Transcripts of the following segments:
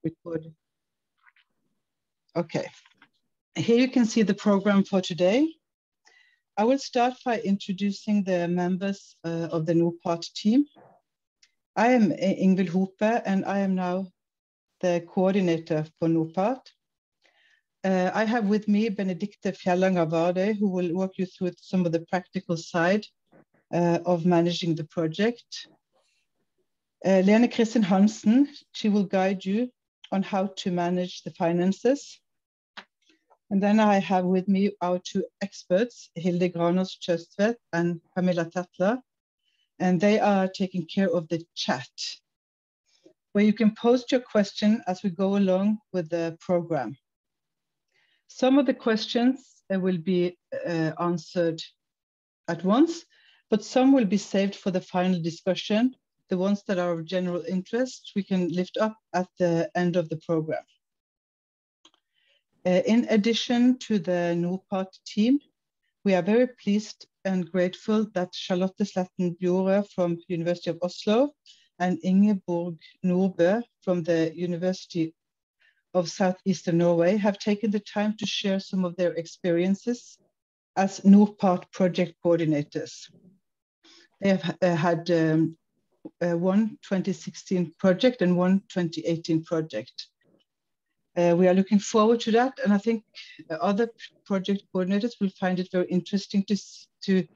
recorded. Okay, here you can see the program for today. I will start by introducing the members of the NORPART team. I am Ingeborg, and I am now the coordinator for NORPART. I have with me Benedicte Fjellanger-Varde, who will walk you through some of the practical side of managing the project. Lene Kristin Hansen, she will guide you on how to manage the finances. And then I have with me our two experts, Hilde Granås-Kjøstvedt and Camilla Tatler, and they are taking care of the chat, where you can post your question as we go along with the program. Some of the questions will be answered at once, but some will be saved for the final discussion. The ones that are of general interest, we can lift up at the end of the program. In addition to the NORPART team, we are very pleased and grateful that Charlotte Sletten Bjorå from University of Oslo and Ingeborg Nordbø from the University of Southeastern Norway have taken the time to share some of their experiences as NORPART project coordinators. They have had one 2016 project and one 2018 project. We are looking forward to that, and I think other project coordinators will find it very interesting to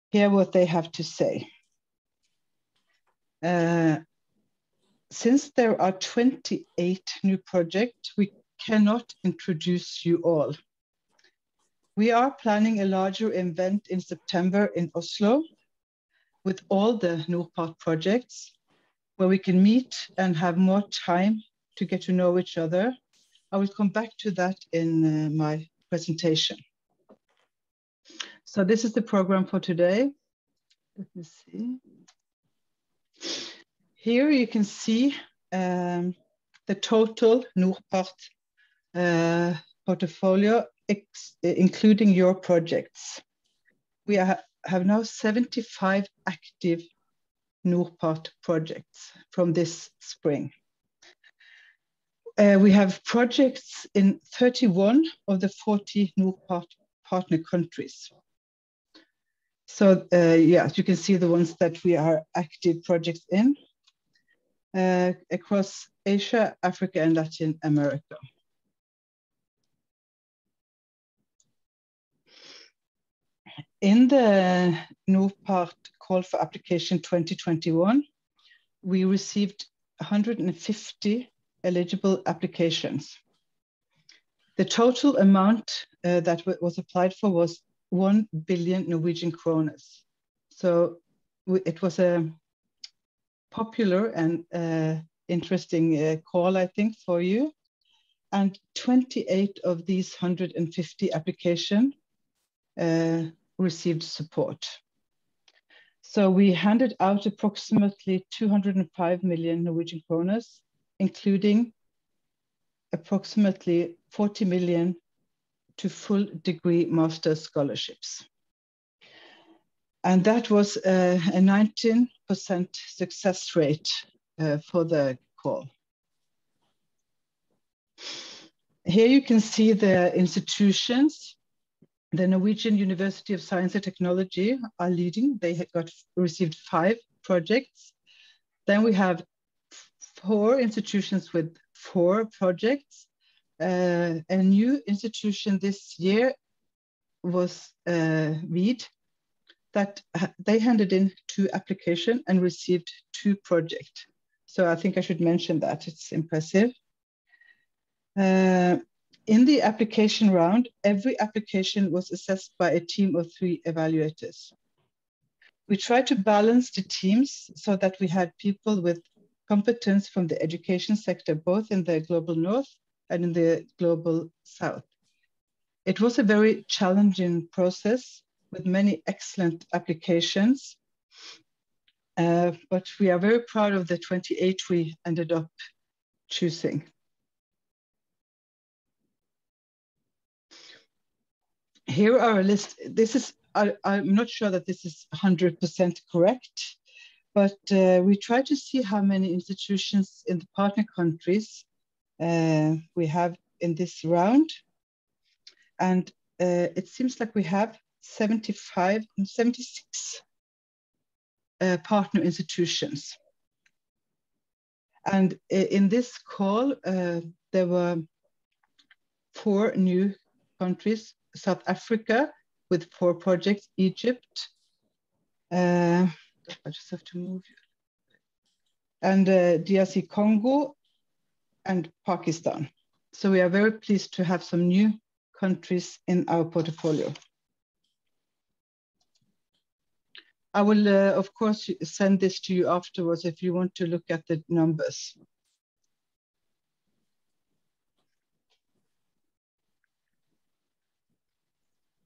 hear what they have to say. Since there are 28 new projects, we cannot introduce you all. We are planning a larger event in September in Oslo with all the NORPART projects, where we can meet and have more time to get to know each other. I will come back to that in my presentation. So this is the program for today. Let me see. Here you can see the total NORPART portfolio, including your projects. We have now 75 active NORPART projects from this spring. We have projects in 31 of the 40 NORPART partner countries. So yeah, you can see the ones that we are active projects in across Asia, Africa, and Latin America. In the NORPART Call for Application 2021, we received 150 eligible applications. The total amount that was applied for was 1 billion Norwegian kroner. So it was a popular and interesting call, I think, for you. And 28 of these 150 applications received support. So we handed out approximately 205 million Norwegian kroner, including approximately 40 million to full degree master scholarships. And that was a 19% success rate for the call. Here you can see the institutions. The Norwegian University of Science and Technology are leading. They had received 5 projects. Then we have 4 institutions with 4 projects. A new institution this year was VID, that they handed in 2 applications and received 2 projects. So I think I should mention that, it's impressive. In the application round, every application was assessed by a team of 3 evaluators. We tried to balance the teams so that we had people with competence from the education sector, both in the global north and in the global south. It was a very challenging process with many excellent applications, but we are very proud of the 28 we ended up choosing. Here are a list. This is, I'm not sure that this is 100% correct, but we try to see how many institutions in the partner countries we have in this round. And it seems like we have 76 partner institutions. And in this call, there were 4 new countries: South Africa with 4 projects, Egypt, I just have to move you, and DRC Congo and Pakistan. So we are very pleased to have some new countries in our portfolio. I will, of course, send this to you afterwards if you want to look at the numbers.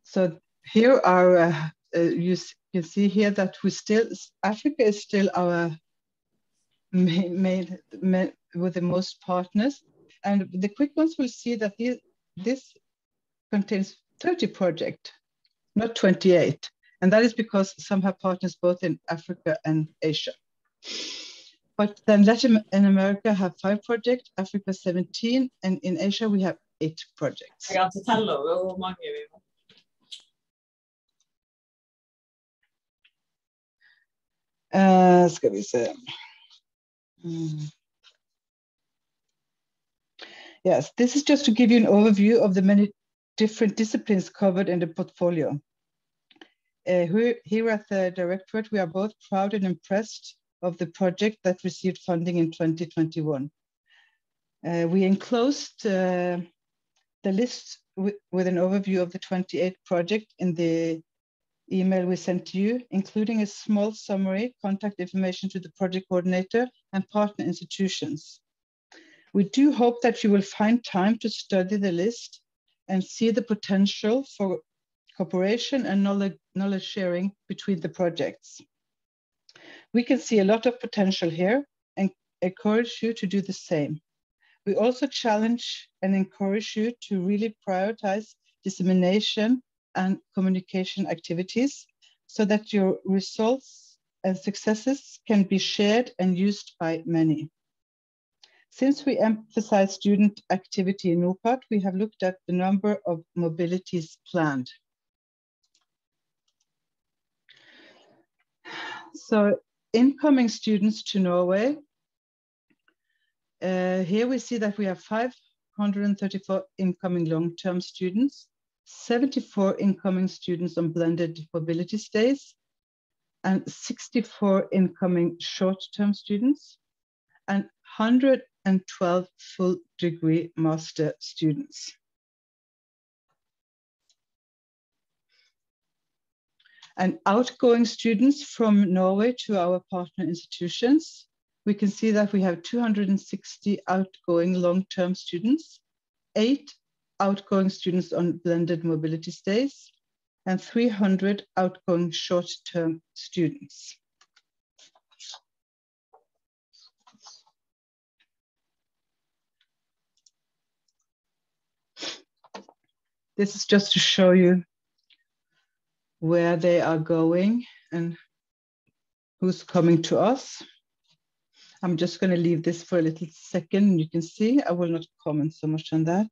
So here are, you can see here that Africa is still our main with the most partners. And the quick ones will see that this contains 30 projects, not 28. And that is because some have partners both in Africa and Asia. But then Latin America have 5 projects, Africa 17, and in Asia we have 8 projects. I got to tell how many we have. Ska vi se. Yes, this is just to give you an overview of the many different disciplines covered in the portfolio. Here at the Directorate, we are both proud and impressed of the project that received funding in 2021. We enclosed the list with an overview of the 28 projects in the email we sent to you, including a small summary, contact information to the project coordinator and partner institutions. We do hope that you will find time to study the list and see the potential for cooperation and knowledge sharing between the projects. We can see a lot of potential here and encourage you to do the same. We also challenge and encourage you to really prioritize dissemination and communication activities so that your results and successes can be shared and used by many. Since we emphasize student activity in NORPART, we have looked at the number of mobilities planned. So incoming students to Norway, here we see that we have 534 incoming long-term students, 74 incoming students on blended mobility stays, and 64 incoming short-term students, and 112 full degree master students. And outgoing students from Norway to our partner institutions, we can see that we have 260 outgoing long-term students, 8 outgoing students on blended mobility stays, and 300 outgoing short-term students. This is just to show you where they are going and who's coming to us. I'm just going to leave this for a little second. You can see I will not comment so much on that.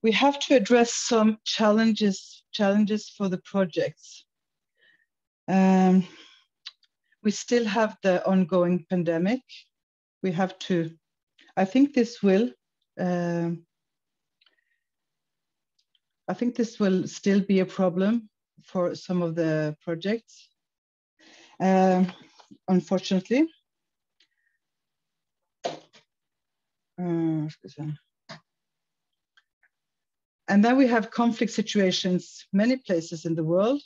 We have to address some challenges for the projects. We still have the ongoing pandemic. We have to, I think this will still be a problem for some of the projects, unfortunately. And then we have conflict situations many places in the world.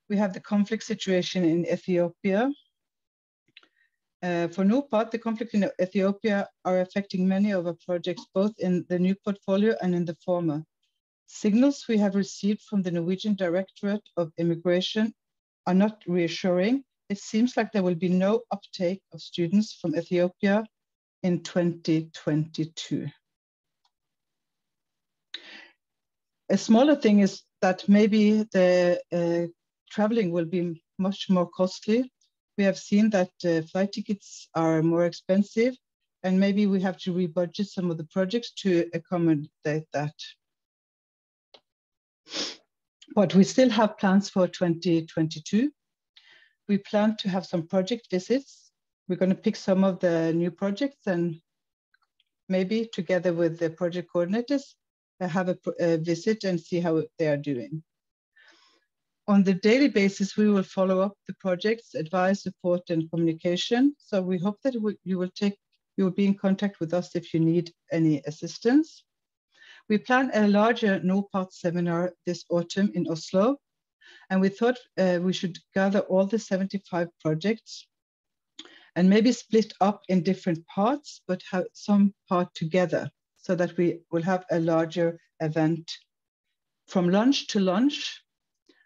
We have the conflict situation in Ethiopia. For NORPART, the conflict in Ethiopia are affecting many of our projects, both in the new portfolio and in the former. Signals we have received from the Norwegian Directorate of Immigration are not reassuring. It seems like there will be no uptake of students from Ethiopia in 2022. A smaller thing is that maybe the traveling will be much more costly. We have seen that flight tickets are more expensive, and maybe we have to rebudget some of the projects to accommodate that. But we still have plans for 2022. We plan to have some project visits. We're going to pick some of the new projects and maybe together with the project coordinators, have a visit and see how they are doing. On the daily basis, we will follow up the projects, advice, support, and communication. So we hope that you will be in contact with us if you need any assistance. We plan a larger NORPART seminar this autumn in Oslo, and we thought we should gather all the 75 projects and maybe split up in different parts, but have some part together so that we will have a larger event from lunch to lunch.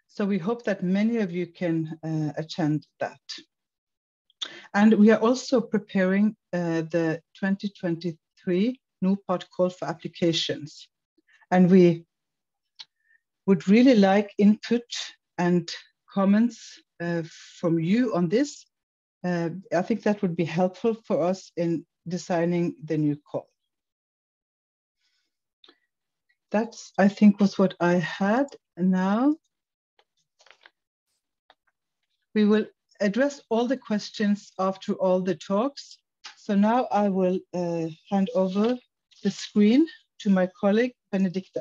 So we hope that many of you can attend that. And we are also preparing the 2023 NORPART call for applications. And we would really like input and comments from you on this. I think that would be helpful for us in designing the new call. That's, I think, was what I had. Now we will address all the questions after all the talks. So now I will hand over the screen to my colleague, Benedicte.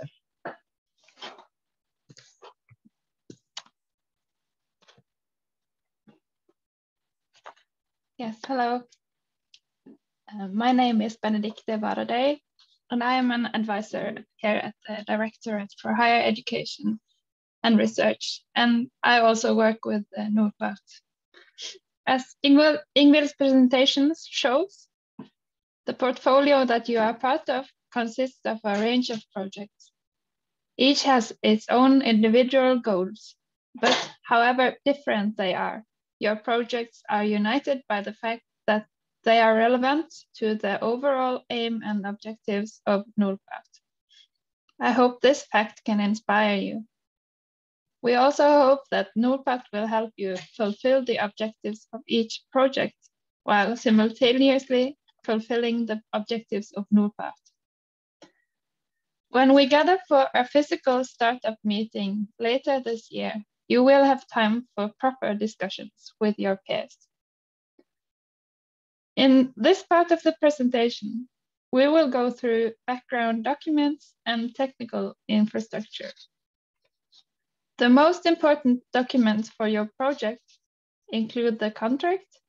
Yes, hello. My name is Benedicte Varadei, and I am an advisor here at the Directorate for Higher Education and Research, and I also work with NORPART. As Ingvild's presentation shows, the portfolio that you are part of consists of a range of projects. Each has its own individual goals, but however different they are, your projects are united by the fact that they are relevant to the overall aim and objectives of NORPART. I hope this fact can inspire you. We also hope that NORPART will help you fulfill the objectives of each project while simultaneously fulfilling the objectives of NORPART. When we gather for a physical startup meeting later this year, you will have time for proper discussions with your peers. In this part of the presentation, we will go through background documents and technical infrastructure. The most important documents for your project include the contract,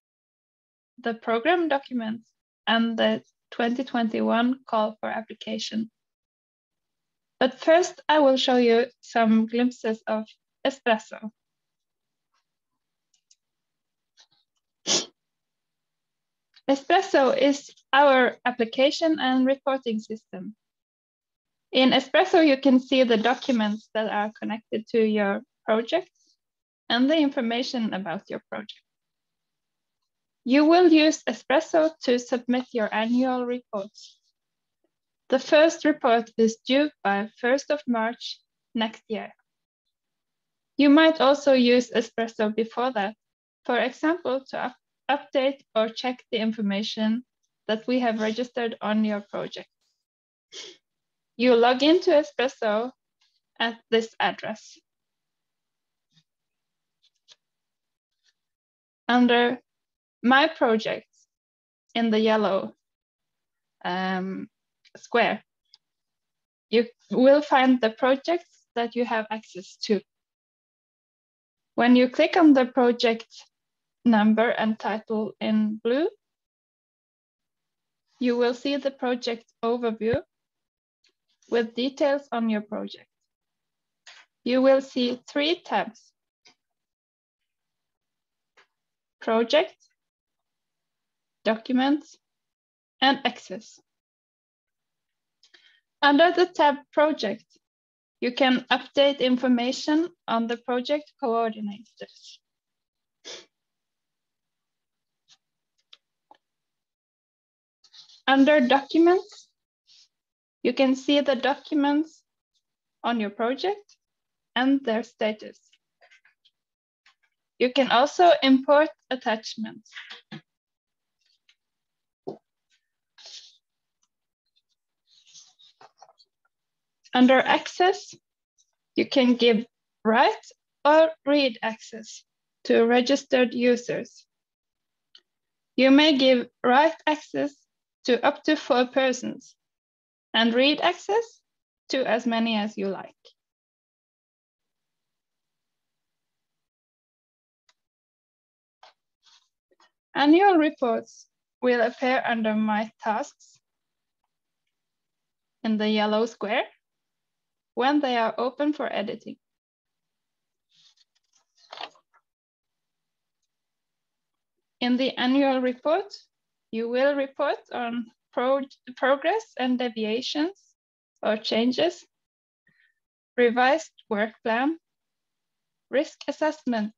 the program document, and the 2021 call for application. But first, I will show you some glimpses of Espresso. Espresso is our application and reporting system. In Espresso, you can see the documents that are connected to your project and the information about your project. You will use Espresso to submit your annual reports. The first report is due by 1st of March next year. You might also use Espresso before that, for example, to update or check the information that we have registered on your project. You log into Espresso at this address. Under My Projects in the yellow square, you will find the projects that you have access to. When you click on the project number and title in blue, you will see the project overview with details on your project. You will see 3 tabs: Project, Documents, and Access. Under the tab Project, you can update information on the project coordinators. Under Documents, you can see the documents on your project and their status. You can also import attachments. Under access, you can give write or read access to registered users. You may give write access to up to 4 persons and read access to as many as you like. Annual reports will appear under My Tasks in the yellow square when they are open for editing. In the annual report, you will report on progress and deviations or changes, revised work plan, risk assessment,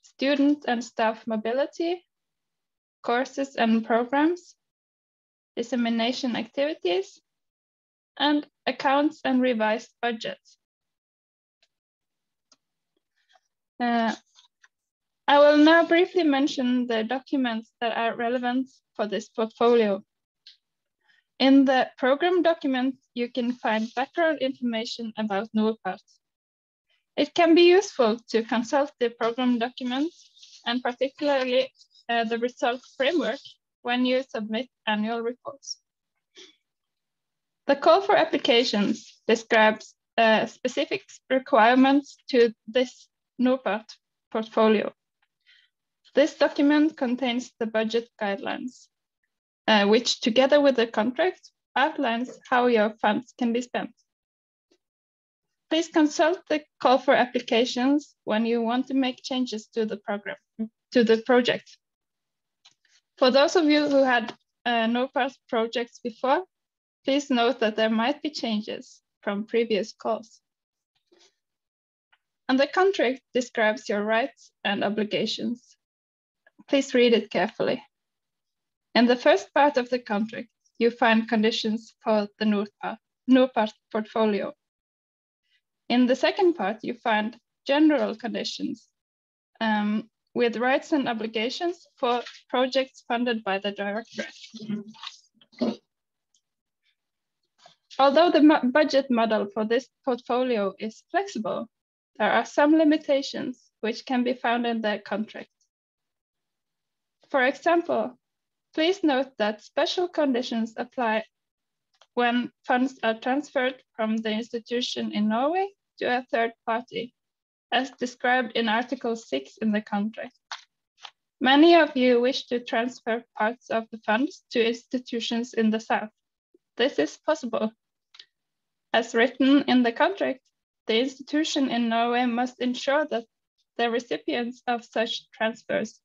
student and staff mobility, courses and programs, dissemination activities, and accounts and revised budgets. I will now briefly mention the documents that are relevant for this portfolio. In the program document, you can find background information about NORPART. It can be useful to consult the program documents and particularly the results framework when you submit annual reports. The call for applications describes specific requirements to this NORPART portfolio. This document contains the budget guidelines, which together with the contract outlines how your funds can be spent. Please consult the call for applications when you want to make changes to the program, to the project. For those of you who had NORPART projects before, please note that there might be changes from previous calls. And the contract describes your rights and obligations. Please read it carefully. In the first part of the contract, you find conditions for the NORPART portfolio. In the second part, you find general conditions with rights and obligations for projects funded by the Directorate. Although the budget model for this portfolio is flexible, there are some limitations which can be found in the contract. For example, please note that special conditions apply when funds are transferred from the institution in Norway to a third party, as described in Article 6 in the contract. Many of you wish to transfer parts of the funds to institutions in the south. This is possible. As written in the contract, the institution in Norway must ensure that the recipients of such transfers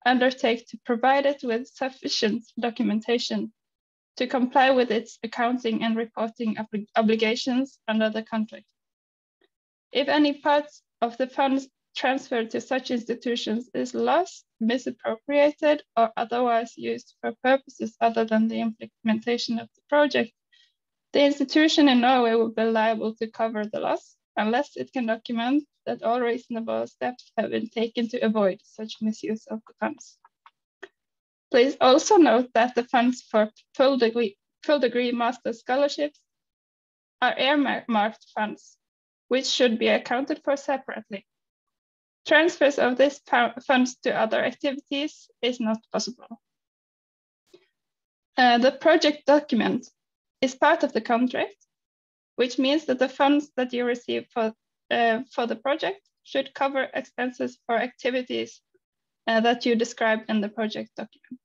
undertake to provide it with sufficient documentation to comply with its accounting and reporting obligations under the contract. If any parts of the funds transferred to such institutions is lost, misappropriated, or otherwise used for purposes other than the implementation of the project, the institution in Norway will be liable to cover the loss unless it can document that all reasonable steps have been taken to avoid such misuse of the funds. Please also note that the funds for full degree master scholarships are earmarked funds, which should be accounted for separately. Transfers of these funds to other activities is not possible. The project document is part of the contract, which means that the funds that you receive for the project should cover expenses for activities that you describe in the project document.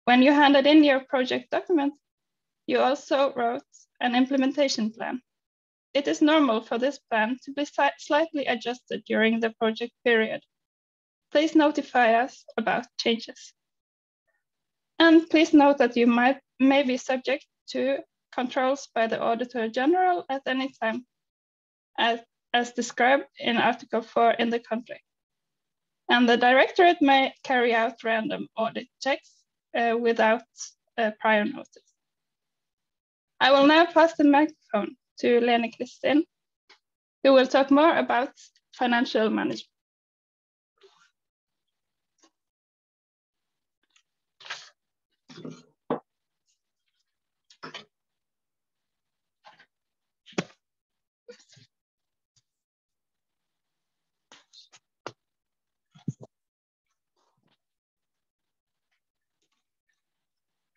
When you handed in your project document, you also wrote an implementation plan. It is normal for this plan to be slightly adjusted during the project period. Please notify us about changes. And please note that you may be subject to controls by the Auditor General at any time, as described in Article 4 in the contract. And the Directorate may carry out random audit checks without prior notice. I will now pass the microphone to Lene Kristin, who will talk more about financial management.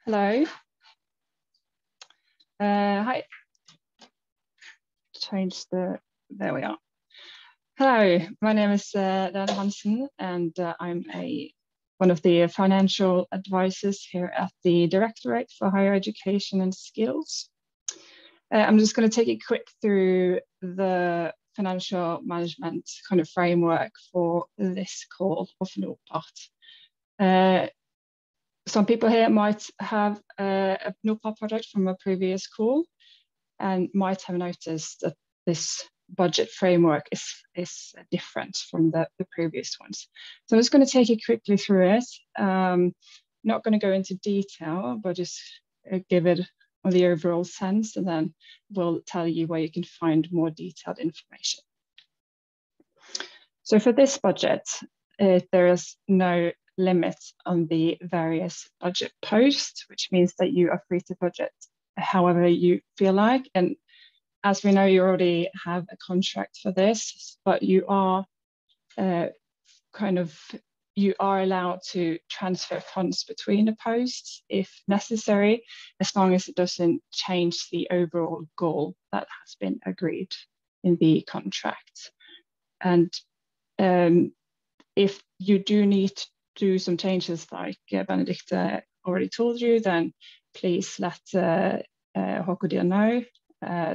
Hello. Hi. Change the, there we are. Hello, my name is Lena Hansen, and I'm one of the financial advisors here at the Directorate for Higher Education and Skills. I'm just going to take you quick through the financial management kind of framework for this call of NORPART. Some people here might have a NORPART project from a previous call and might have noticed that this budget framework is different from the previous ones. So I'm just going to take you quickly through it. Not going to go into detail, but just give it on the overall sense, and then we'll tell you where you can find more detailed information. So for this budget, there is no limit on the various budget posts, which means that you are free to budget however you feel like. And as we know, you already have a contract for this, but you are you are allowed to transfer funds between the posts if necessary, as long as it doesn't change the overall goal that has been agreed in the contract. And if you do need to do some changes, like Benedicte already told you, then please let HKD know.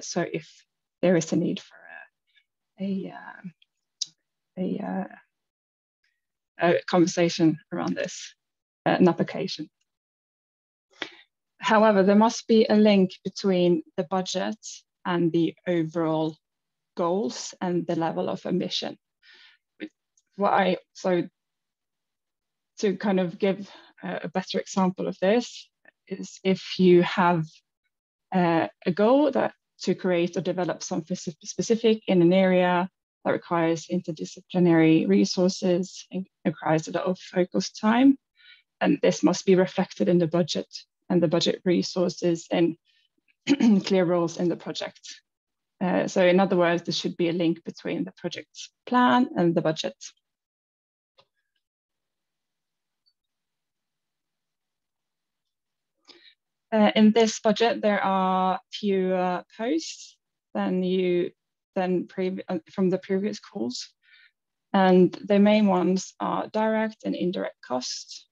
So if there is a need for a conversation around this, an application. However, there must be a link between the budget and the overall goals and the level of ambition. So to kind of give a better example of this is if you have a goal that to create or develop something specific in an area that requires interdisciplinary resources and requires a lot of focused time. And this must be reflected in the budget and the budget resources and clear roles in the project. So in other words, there should be a link between the project plan and the budget. In this budget, there are fewer posts than from the previous calls. And the main ones are direct and indirect costs.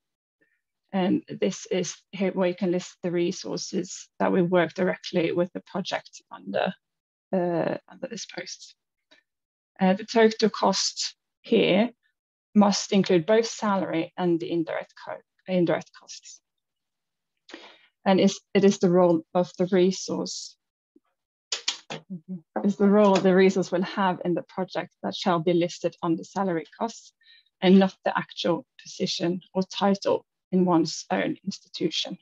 And this is here where you can list the resources that we work directly with the project under this post. The total cost here must include both salary and the indirect costs. And it is the role of the resource, is the role the resource will have in the project that shall be listed on the salary costs, and not the actual position or title in one's own institution.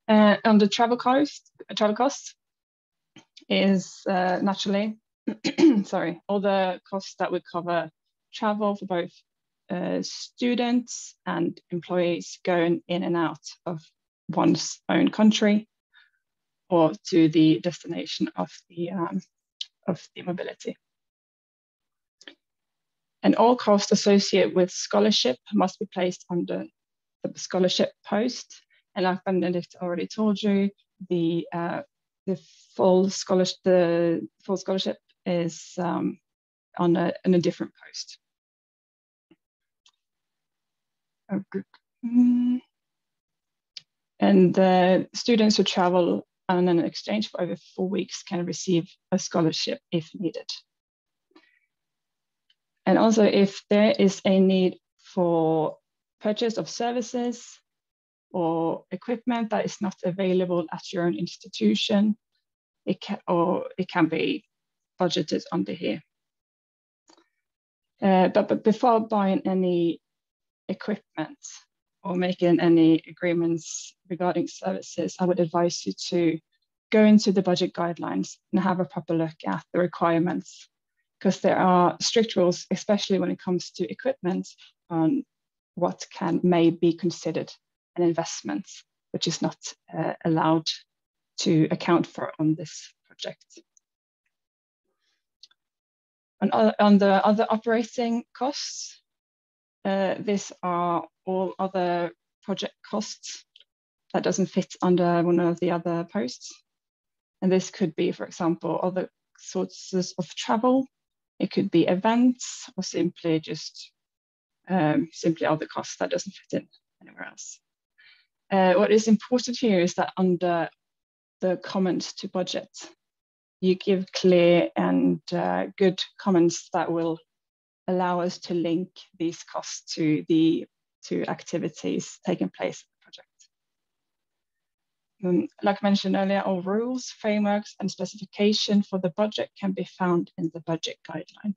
On the travel cost is naturally, sorry, all the costs that would cover travel for both students and employees going in and out of one's own country or to the destination of the mobility. And all costs associated with scholarship must be placed under the scholarship post. And like Benedict already told you, the full scholarship is on a different post. And the students who travel on an exchange for over 4 weeks can receive a scholarship if needed. And also, if there is a need for purchase of services or equipment that is not available at your own institution, it can be budgeted under here. But before buying any equipment or making any agreements regarding services, I would advise you to go into the budget guidelines and have a proper look at the requirements, because there are strict rules, especially when it comes to equipment, on what may be considered an investment, which is not allowed to account for on this project. On the other operating costs, These are all other project costs that doesn't fit under one of the other posts. And this could be, for example, other sources of travel. It could be events, or simply just simply other costs that doesn't fit in anywhere else. What is important here is that under the comments to budget, you give clear and good comments that will allow us to link these costs to activities taking place in the project. Like mentioned earlier, all rules, frameworks, and specification for the budget can be found in the budget guideline.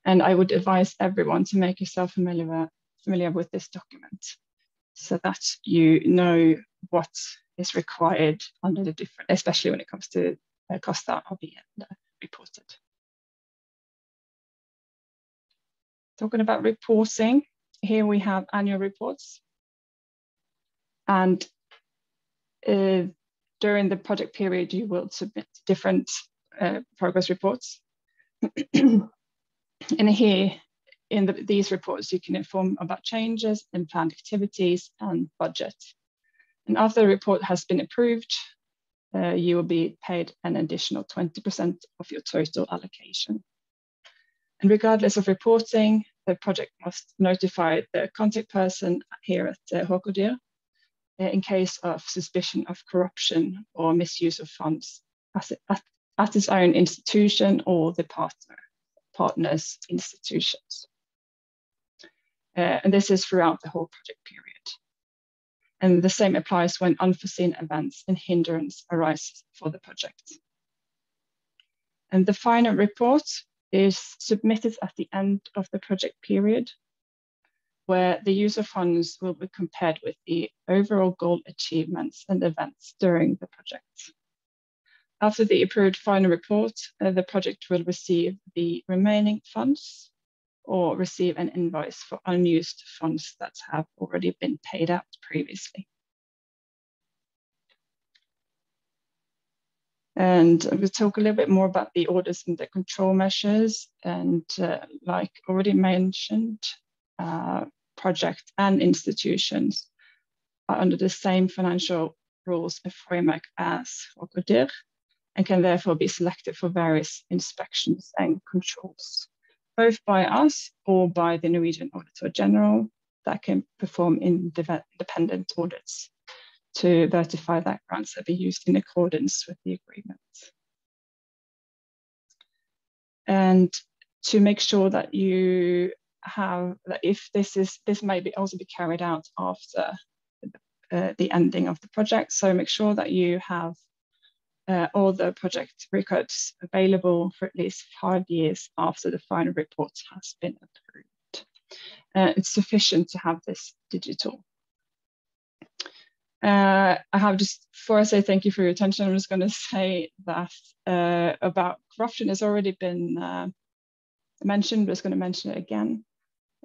And I would advise everyone to make yourself familiar with this document, so that you know what is required under the different, especially when it comes to costs that are being reported. Talking about reporting, here we have annual reports. And during the project period, you will submit different progress reports. And here, in these reports, you can inform about changes in planned activities and budget. And after the report has been approved, you will be paid an additional 20% of your total allocation. And regardless of reporting, the project must notify the contact person here at HKD in case of suspicion of corruption or misuse of funds at its own institution or the partners' institutions. And this is throughout the whole project period. And the same applies when unforeseen events and hindrance arise for the project. And the final report is submitted at the end of the project period, where the use of funds will be compared with the overall goal achievements and events during the project. After the approved final report, the project will receive the remaining funds or receive an invoice for unused funds that have already been paid out previously. And we'll talk a little bit more about the audits and the control measures. And like already mentioned, project and institutions are under the same financial rules and framework as HKD and can therefore be selected for various inspections and controls, both by us or by the Norwegian Auditor General that can perform independent audits to verify that grants have been used in accordance with the agreement. And to make sure that you have, that if this may also be carried out after the ending of the project, so make sure that you have all the project records available for at least 5 years after the final report has been approved. It's sufficient to have this digital. I have just, before I say thank you for your attention, I'm just going to say that about corruption has already been mentioned, but I was going to mention it again,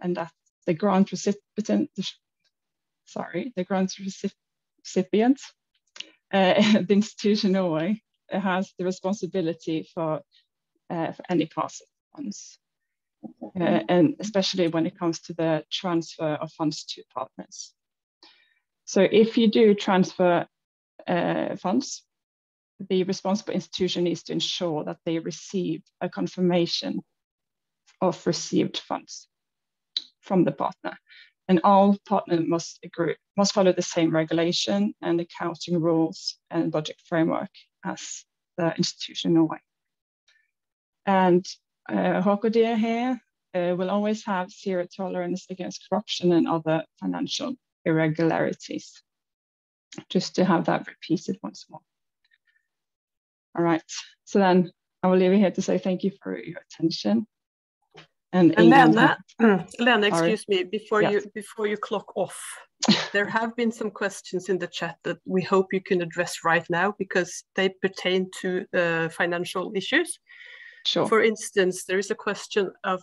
and that the grant recipient, the institution Norway has the responsibility for any pass of funds, and especially when it comes to the transfer of funds to partners. So if you do transfer funds, the responsible institution needs to ensure that they receive a confirmation of received funds from the partner. And all partners must follow the same regulation and accounting rules and budget framework as the institution Norway. And HKD here will always have zero tolerance against corruption and other financial irregularities, just to have that repeated once more. All right, so then I will leave you here to say thank you for your attention. And Lena, excuse me, before you clock off, there have been some questions in the chat that we hope you can address right now because they pertain to financial issues. Sure. For instance, there is a question of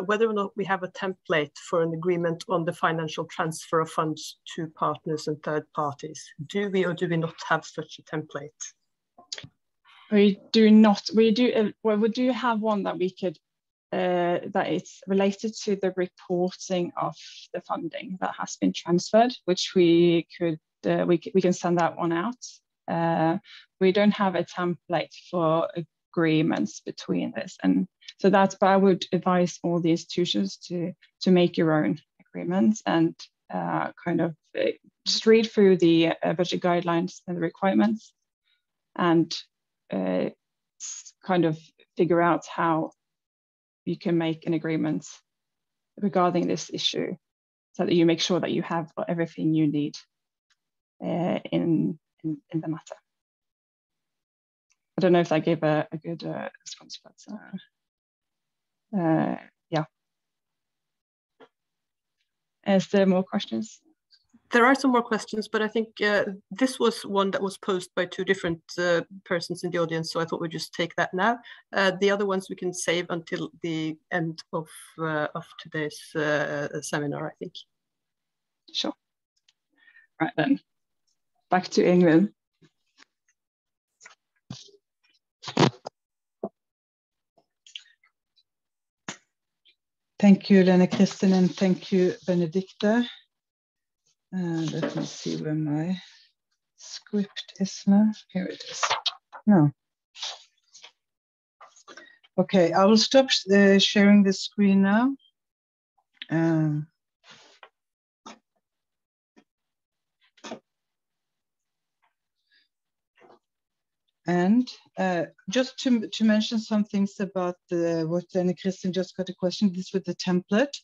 whether or not we have a template for an agreement on the financial transfer of funds to partners and third parties. Do we or do we not have such a template? We do not. We do have one that we could that it's related to the reporting of the funding that has been transferred, which we can send that one out. We don't have a template for agreements between this, and so that's. But I would advise all the institutions to make your own agreements and kind of just read through the budget guidelines and the requirements, and kind of figure out how you can make an agreement regarding this issue, so that you make sure that you have everything you need in the matter. I don't know if that gave a good response, but yeah. Is there more questions? There are some more questions, but I think this was one that was posed by two different persons in the audience, so I thought we'd just take that now. The other ones we can save until the end of today's seminar, I think. Sure. Right then, back to England. Thank you, Lene Kristin, and thank you, Benedicte. Let me see where my script is now. Here it is. No. Okay, I will stop sharing the screen now. And just to mention some things about what Lene Kristin just got a question, this with the template.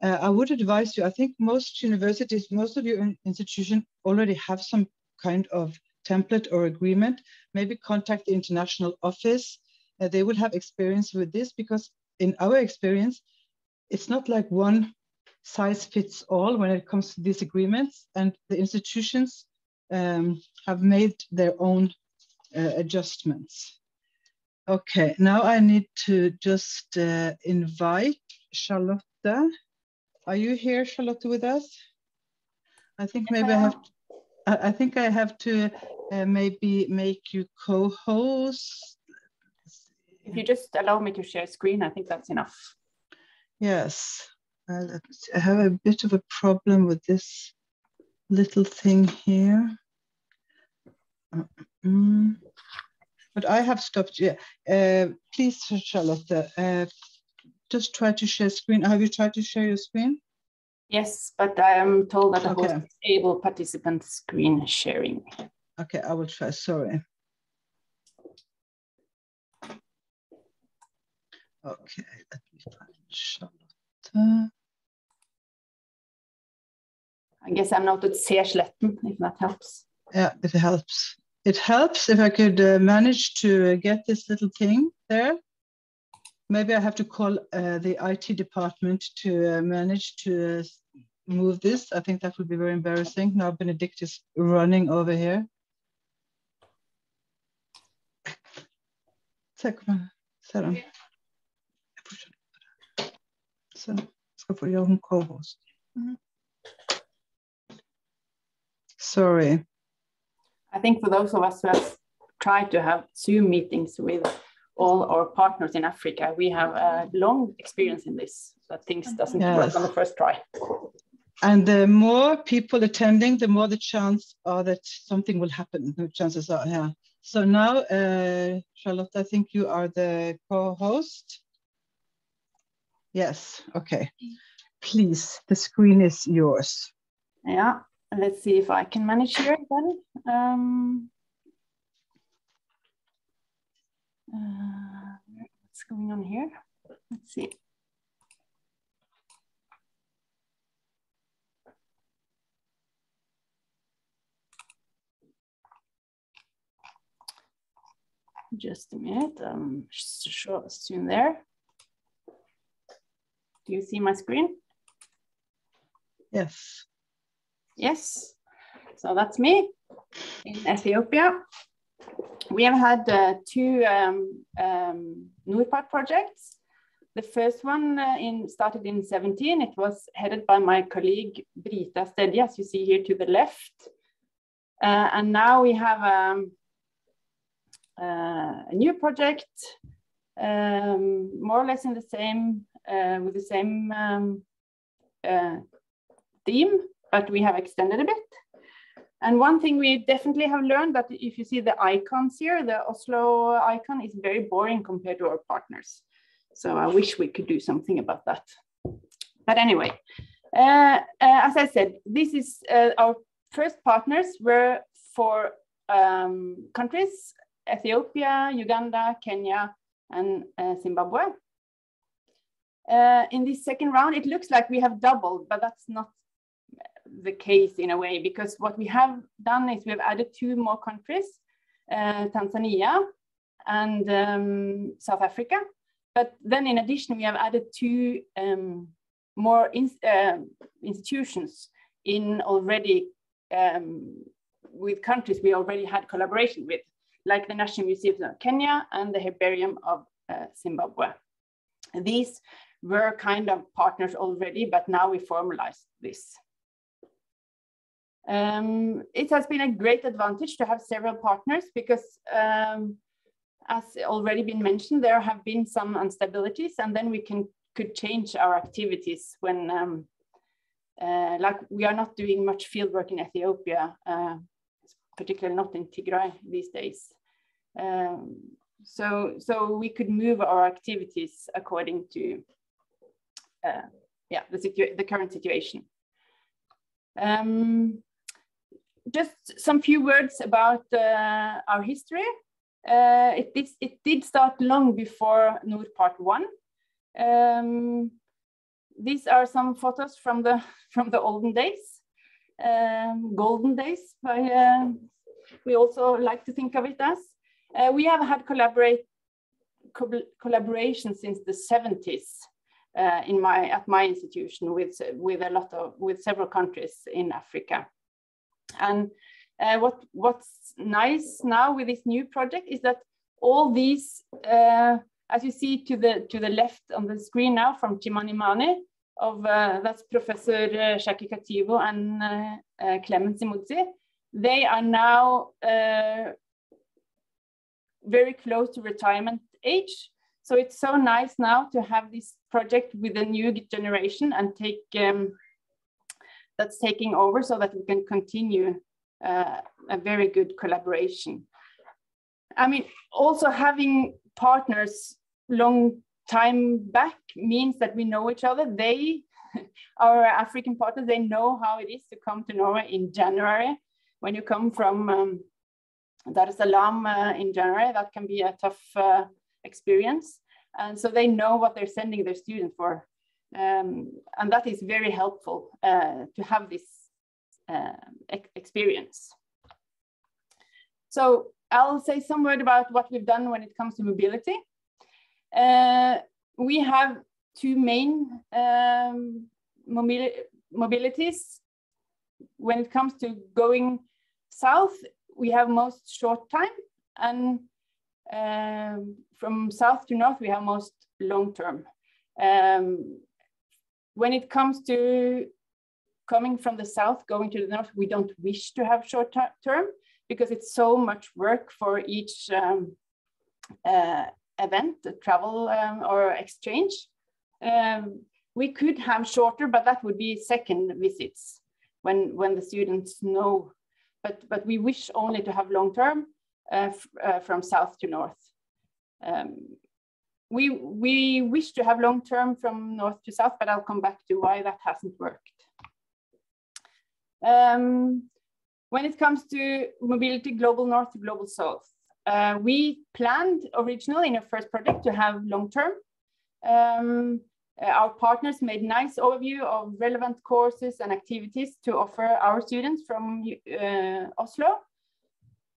I would advise you, I think most universities, most of your institutions already have some kind of template or agreement. Maybe contact the international office. They will have experience with this, because in our experience, it's not like one size fits all when it comes to these agreements, and the institutions have made their own adjustments. Okay, now I need to just invite Charlotte. Are you here, Charlotte, with us? I think maybe I have to maybe make you co-host. If you just allow me to share screen, I think that's enough. Yes, let me see. I have a bit of a problem with this little thing here. But I have stopped. Yeah, please, Charlotte, just try to share screen. Have you tried to share your screen? Yes, but I am told that I will disable participant screen sharing. Okay, I will try. Sorry. Okay, let me find Charlotte. I guess I'm not at Sletten, if that helps. Yeah, if it helps. It helps if I could manage to get this little thing there. Maybe I have to call the IT department to manage to move this. I think that would be very embarrassing. Now Benedict is running over here. Så ska få göra hon co-host. Sorry. I think for those of us who have tried to have Zoom meetings with all our partners in Africa, we have a long experience in this, that things doesn't work on the first try. And the more people attending, the more the chance are that something will happen. The chances are, yeah. So now, Charlotte, I think you are the co-host. Yes, okay. Please, the screen is yours. Yeah, let's see if I can manage here then. What's going on here? Let's see. Just a minute, soon there. Do you see my screen? Yes. Yes, so that's me in Ethiopia. We have had two NORPART projects. The first one started in 2017. It was headed by my colleague Brita Stedje, as you see here to the left. And now we have a new project more or less in the same, with the same theme, but we have extended a bit. And one thing we definitely have learned, that if you see the icons here, the Oslo icon is very boring compared to our partners. So I wish we could do something about that. But anyway, as I said, this is our first partners were for countries, Ethiopia, Uganda, Kenya, and Zimbabwe. In this second round, it looks like we have doubled, but that's not the case in a way, because what we have done is we've added 2 more countries, Tanzania and South Africa. But then in addition, we have added 2 more institutions in already with countries we already had collaboration with, like the National Museum of Kenya and the Herbarium of Zimbabwe. These were kind of partners already, but now we formalized this. It has been a great advantage to have several partners because, as already been mentioned, there have been some instabilities, and then we could change our activities when, like we are not doing much field work in Ethiopia, particularly not in Tigray these days. So we could move our activities according to the current situation. Just some few words about our history. It did start long before NORPART 1. These are some photos from the olden days, golden days. We also like to think of it as. We have had collaboration since the 70s at my institution with several countries in Africa. And what's nice now with this new project is that all these, as you see to the left on the screen now from Chimanimani, that's Professor Shaki Kativo and Clemens Imudzi, they are now very close to retirement age. So it's so nice now to have this project with a new generation and that's taking over so that we can continue a very good collaboration. I mean, also having partners long time back means that we know each other. Our African partners, they know how it is to come to Norway in January. When you come from Dar es Salaam in January, that can be a tough experience. And so they know what they're sending their students for. And that is very helpful to have this experience. So I'll say some word about what we've done when it comes to mobility. We have 2 main mobilities. When it comes to going south, we have most short time, and from south to north, we have most long term. When it comes to coming from the south, going to the north, we don't wish to have short term because it's so much work for each event, travel or exchange. We could have shorter, but that would be second visits when the students know. But we wish only to have long term from south to north. We wish to have long term from north to south, but I'll come back to why that hasn't worked. When it comes to mobility global north to global south, we planned originally in our first project to have long term. Our partners made nice overview of relevant courses and activities to offer our students from Oslo.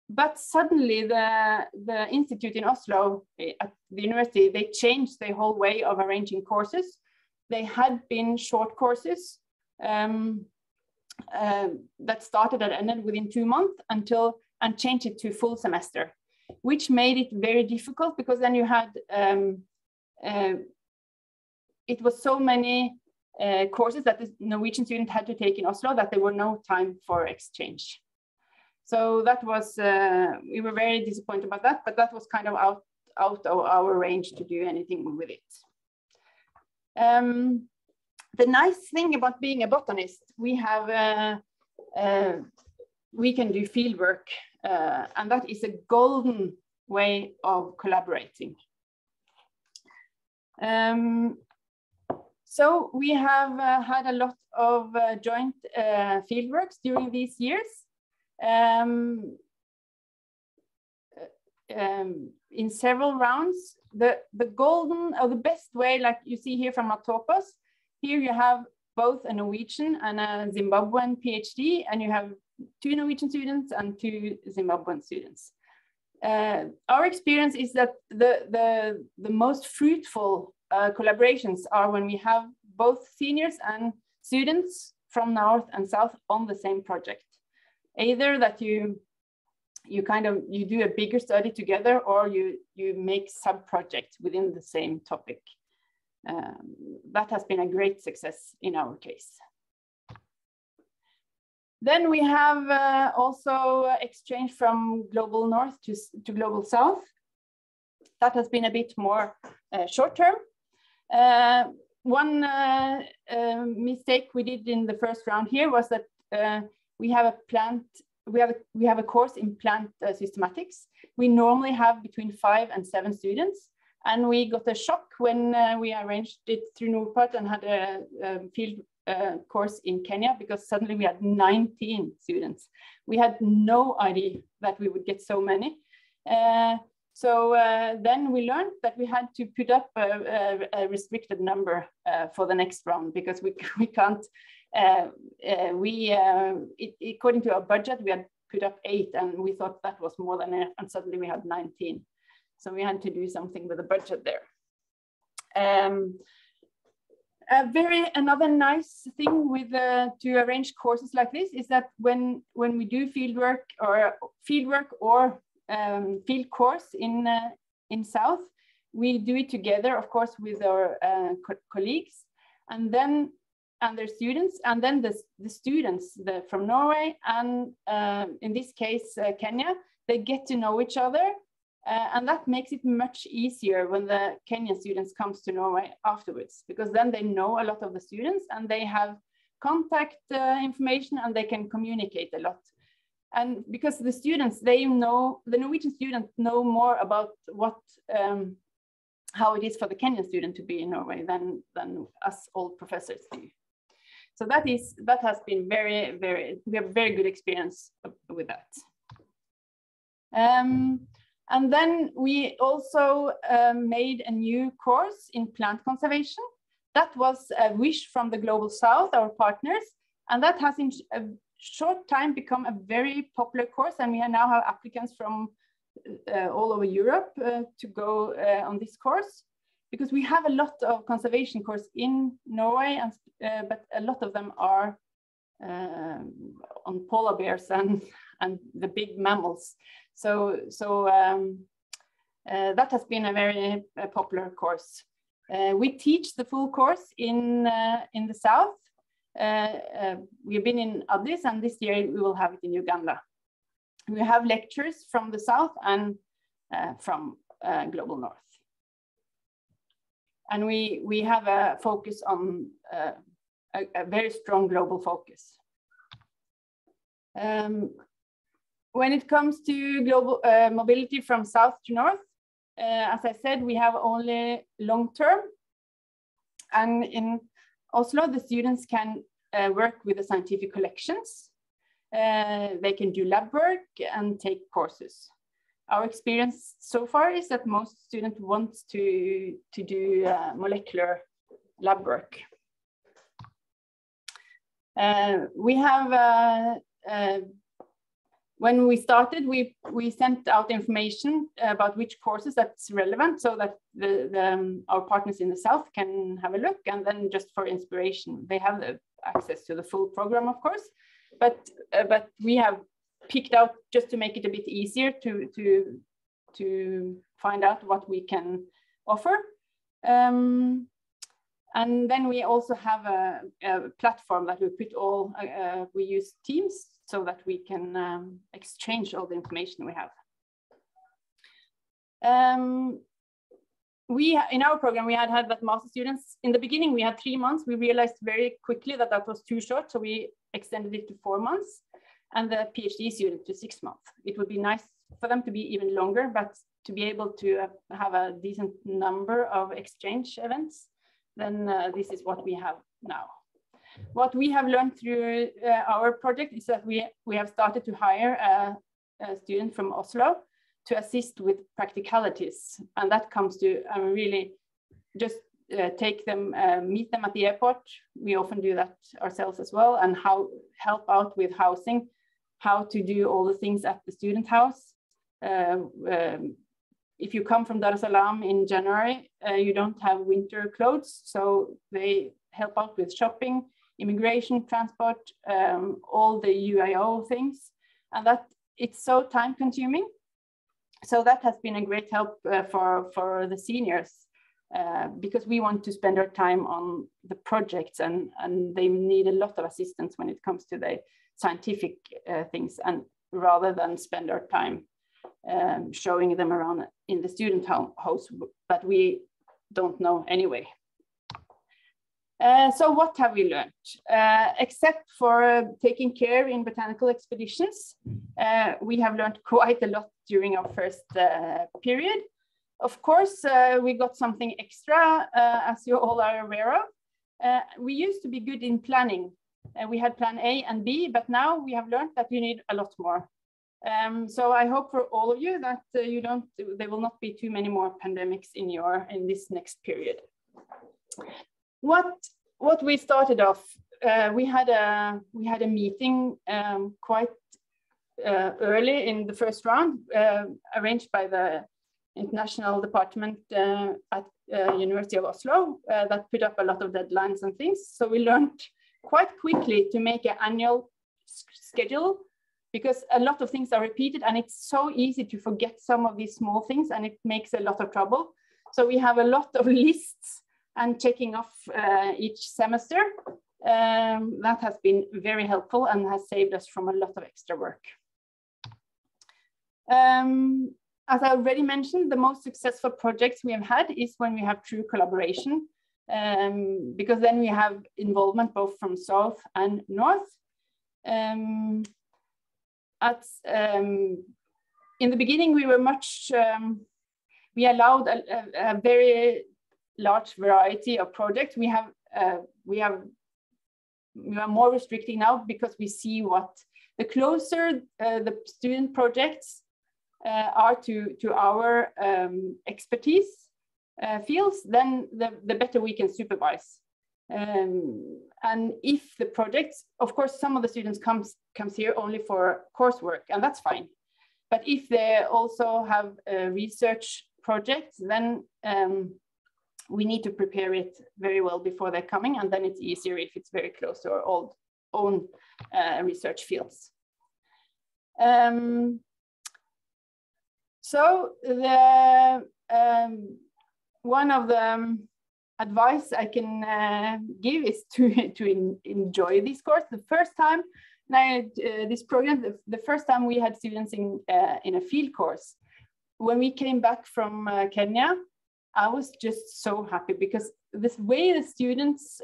But suddenly the institute in Oslo at the university, they changed their whole way of arranging courses. They had been short courses that started and ended within 2 months and changed it to full semester, which made it very difficult because then you had, it was so many courses that the Norwegian student had to take in Oslo that there were no time for exchange. So that was, we were very disappointed about that, but that was kind of out of our range to do anything with it. The nice thing about being a botanist, we can do field work, and that is a golden way of collaborating. So we have had a lot of joint fieldworks during these years. In several rounds, the golden or the best way, like you see here from Atopos, here you have both a Norwegian and a Zimbabwean PhD, and you have 2 Norwegian students and 2 Zimbabwean students. Our experience is that the most fruitful collaborations are when we have both seniors and students from North and South on the same project. Either that you do a bigger study together, or you make sub-projects within the same topic. That has been a great success in our case. Then we have also exchange from global North to global South. That has been a bit more short term. One mistake we did in the first round here was that we have a course in plant systematics. We normally have between 5 and 7 students, and we got a shock when we arranged it through NORPART and had a field course in Kenya, because suddenly we had 19 students. We had no idea that we would get so many. So then we learned that we had to put up a restricted number for the next round, because we can't, according to our budget, we had put up 8, and we thought that was more than enough, and suddenly we had 19. So we had to do something with the budget there. Another nice thing with to arrange courses like this is that when we do fieldwork or field course in South, we do it together, of course, with our colleagues, and their students, and then the students from Norway and in this case Kenya, they get to know each other, and that makes it much easier when the Kenyan students comes to Norway afterwards, because then they know a lot of the students and they have contact information and they can communicate a lot. And because the students, the Norwegian students know more about how it is for the Kenyan student to be in Norway than us old professors do. So that has been we have very good experience with that. And then we also made a new course in plant conservation. That was a wish from the Global South, our partners, and that has in a short time become a very popular course, and we now have applicants from all over Europe to go on this course, because we have a lot of conservation courses in Norway, but a lot of them are on polar bears and the big mammals. So that has been a very popular course. We teach the full course in the South. We've been in Addis, and this year we will have it in Uganda. We have lectures from the South and from Global North. And we have a focus on a very strong global focus. When it comes to global mobility from South to North, as I said, we have only long term. And in Oslo, the students can work with the scientific collections. They can do lab work and take courses. Our experience so far is that most students want to do molecular lab work. We have, when we started, we sent out information about which courses that's relevant, so that our partners in the South can have a look, and then just for inspiration, they have the access to the full program, of course, but we have picked out just to make it a bit easier to find out what we can offer. And then we also have a platform that we put all, we use Teams so that we can exchange all the information we have. In our program, we had that master students. In the beginning, we had 3 months. We realized very quickly that that was too short, so we extended it to 4 months, and the PhD students to 6 months. It would be nice for them to be even longer, but to be able to have a decent number of exchange events, then this is what we have now. What we have learned through our project is that we have started to hire a student from Oslo to assist with practicalities. And that comes to really just take them, meet them at the airport. We often do that ourselves as well, and help out with housing, how to do all the things at the student house. If you come from Dar es Salaam in January, you don't have winter clothes, so they help out with shopping, immigration, transport, all the UIO things, and that it's so time consuming. So that has been a great help for the seniors, because we want to spend our time on the projects, and they need a lot of assistance when it comes to the scientific things, and rather than spend our time showing them around in the student house that we don't know anyway. So what have we learned? Except for taking care in botanical expeditions, we have learned quite a lot during our first period. Of course, we got something extra, as you all are aware of. We used to be good in planning. We had plan A and B, but now we have learned that you need a lot more. So I hope for all of you that there will not be too many more pandemics in this next period. What we started off, we had a meeting quite early in the first round, arranged by the international department at University of Oslo, that put up a lot of deadlines and things. So we learned quite quickly to make an annual schedule, because a lot of things are repeated, and it's so easy to forget some of these small things, and it makes a lot of trouble. So we have a lot of lists and checking off each semester. That has been very helpful and has saved us from a lot of extra work. As I already mentioned, the most successful projects we have had is when we have true collaboration, because then we have involvement both from south and north. In the beginning, we were we allowed a very large variety of projects. We are more restricting now, because we see what the closer the student projects are to our expertise fields, then the better we can supervise. And if the projects, of course, some of the students comes here only for coursework, and that's fine. But if they also have research projects, then we need to prepare it very well before they're coming, and then it's easier if it's very close to our own research fields. So one of the advice I can give is to enjoy this course. The first time this program, the first time we had students in a field course, when we came back from Kenya, I was just so happy, because this way the students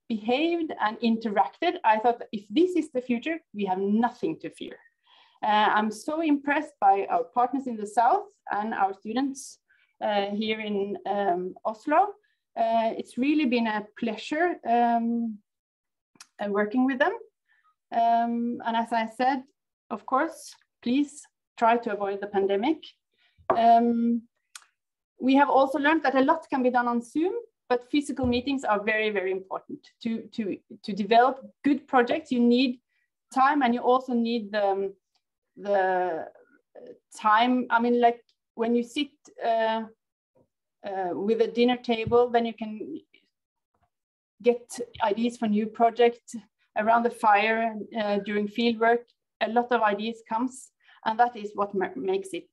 behaved and interacted, I thought, if this is the future, we have nothing to fear. I'm so impressed by our partners in the south and our students here in Oslo. It's really been a pleasure working with them. And as I said, of course, please try to avoid the pandemic. We have also learned that a lot can be done on Zoom, but physical meetings are very, very important. To develop good projects, you need time, and you also need the time. I mean, like when you sit with a dinner table, then you can get ideas for new projects around the fire during field work. A lot of ideas comes, and that is what makes it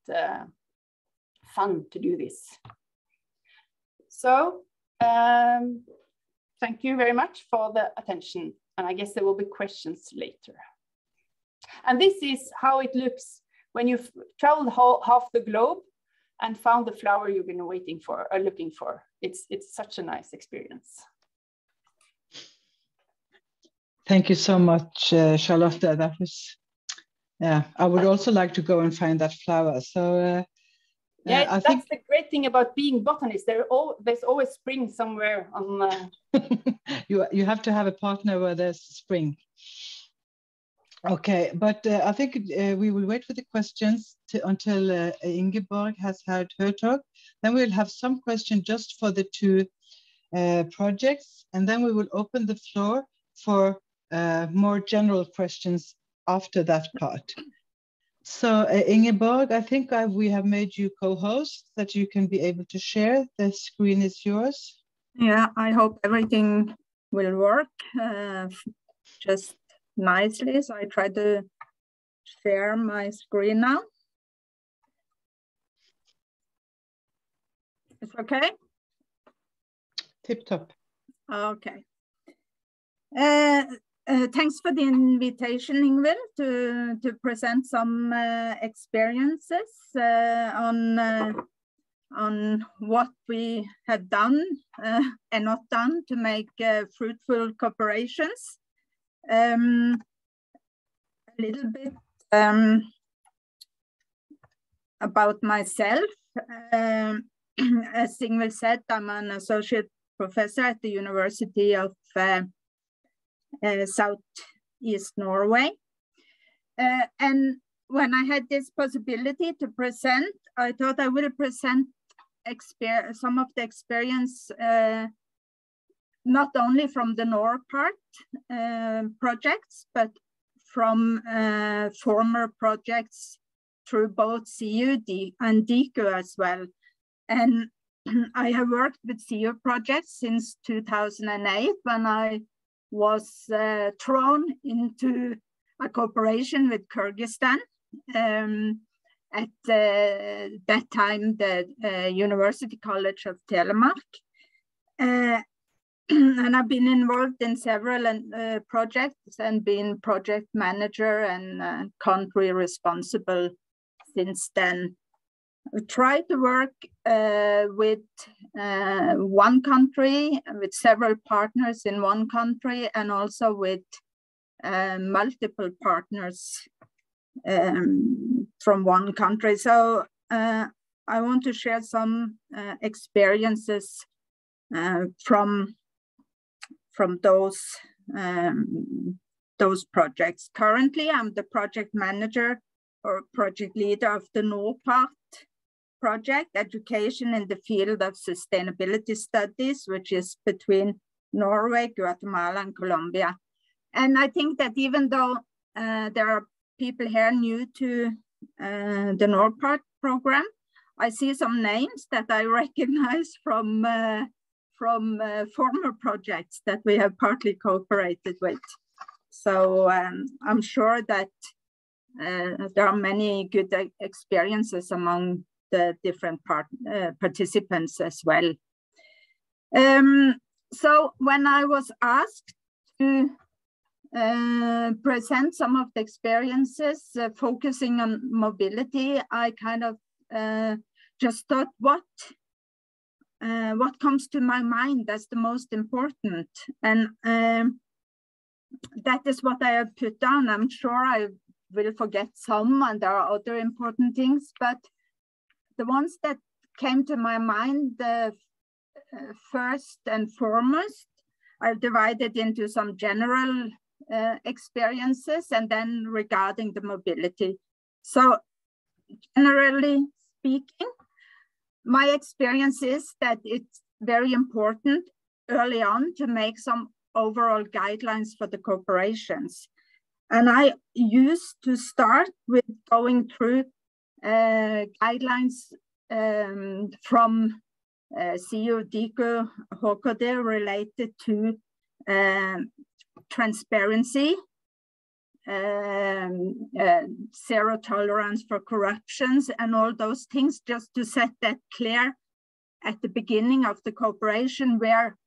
fun to do this. So thank you very much for the attention, and I guess there will be questions later. And this is how it looks when you've traveled half the globe. and found the flower you've been waiting for or looking for. It's such a nice experience. Thank you so much, Charlotte. That was, yeah, I would also like to go and find that flower. So yeah, that's the great thing about being botanist. There's always spring somewhere on. You have to have a partner where there's spring. Okay, but I think we will wait for the questions until Ingeborg has had her talk. Then we'll have some questions just for the two projects, and then we will open the floor for more general questions after that part. So Ingeborg, I think we have made you co-host, that you can be able to share. The screen is yours. Yeah, I hope everything will work just nicely. So I try to share my screen now. It's okay? Tip top. Okay. Thanks for the invitation, Ingvild, to present some experiences on what we have done and not done to make fruitful cooperations. A little bit about myself. As Ingvild said, I'm an associate professor at the University of Southeast Norway. And when I had this possibility to present, I thought I will present some of the experience, not only from the NORPART projects, but from former projects through both CU and Diku as well. And I have worked with CU projects since 2008, when I was thrown into a cooperation with Kyrgyzstan. At that time, the University College of Telemark. And I've been involved in several projects and been project manager and country responsible since then. We try to work with one country, with several partners in one country, and also with multiple partners from one country. So I want to share some experiences from those projects. Currently, I'm the project manager or project leader of the NORPART project, Education in the Field of Sustainability Studies, which is between Norway, Guatemala, and Colombia. And I think that even though there are people here new to the NORPART program, I see some names that I recognize from former projects that we have partly cooperated with. So I'm sure that there are many good experiences among the different participants as well. So when I was asked to present some of the experiences focusing on mobility, I kind of just thought, what comes to my mind as the most important? And that is what I have put down. I'm sure I will forget some, and there are other important things, but the ones that came to my mind, the first and foremost, I've divided into some general experiences and then regarding the mobility. So generally speaking, my experience is that it's very important early on to make some overall guidelines for the corporations. And I used to start with going through guidelines from CU, Diku, HKD related to transparency, zero tolerance for corruptions, and all those things, just to set that clear at the beginning of the cooperation, where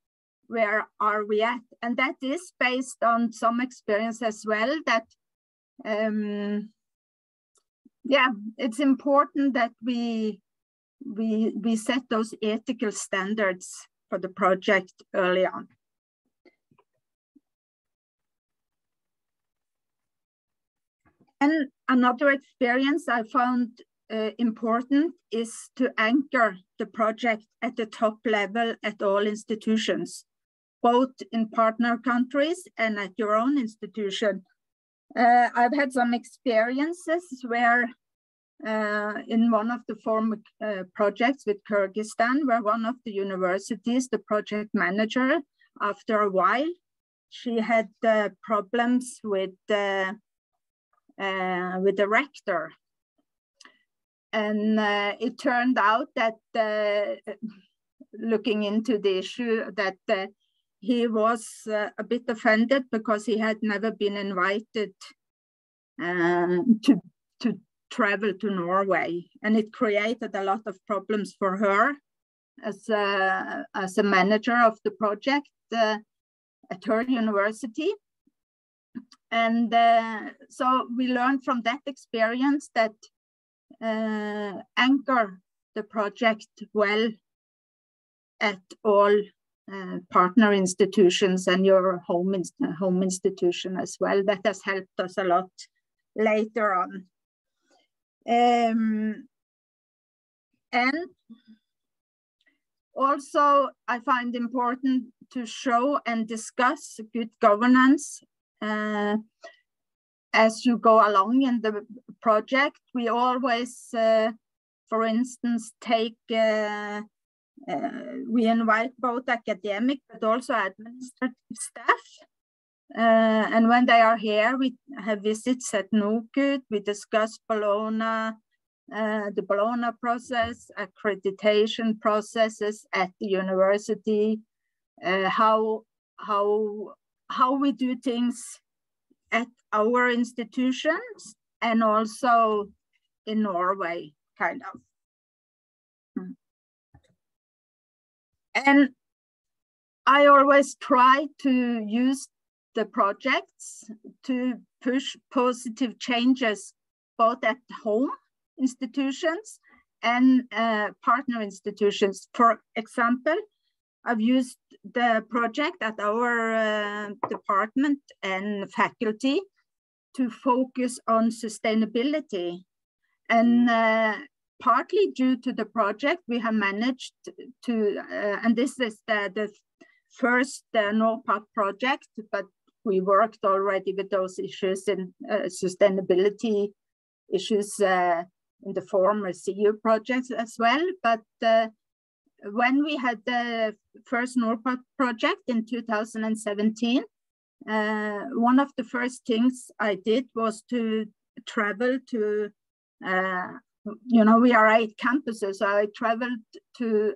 are we at? And that is based on some experience as well, that yeah, it's important that we we set those ethical standards for the project early on. And another experience I found important is to anchor the project at the top level at all institutions, both in partner countries and at your own institution. I've had some experiences where in one of the former projects with Kyrgyzstan, where one of the universities, the project manager, after a while, she had problems with the rector. And it turned out that looking into the issue that he was a bit offended because he had never been invited to travel to Norway. And it created a lot of problems for her as a manager of the project at her university. And so we learned from that experience that anchor the project well at all partner institutions and your home institution as well. That has helped us a lot later on. And also I find important to show and discuss good governance as you go along in the project. We always, for instance, we invite both academic but also administrative staff. And when they are here, we have visits at Nordbø. We discuss Bologna, the Bologna process, accreditation processes at the university, how we do things at our institutions and also in Norway, kind of. And I always try to use the projects to push positive changes both at home institutions and partner institutions. For example, I've used the project at our department and faculty to focus on sustainability. And partly due to the project, we have managed to, and this is the first NORPART project, but we worked already with those issues in sustainability issues in the former CU projects as well. But when we had the first NORPART project in 2017, one of the first things I did was to travel to, we are 8 campuses. So I traveled to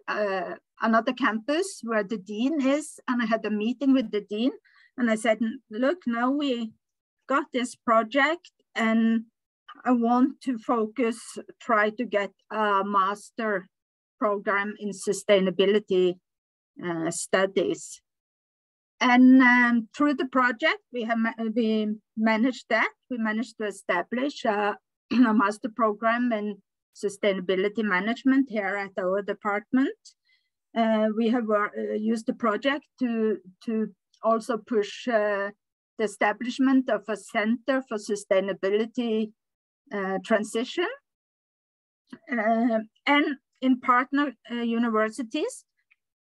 another campus where the dean is, and I had a meeting with the dean. And I said, look, now we got this project and I want to try to get a master program in sustainability studies. And through the project, we managed that. We managed to establish a master program in sustainability management here at our department. We have used the project to also push the establishment of a center for sustainability transition. And in partner universities,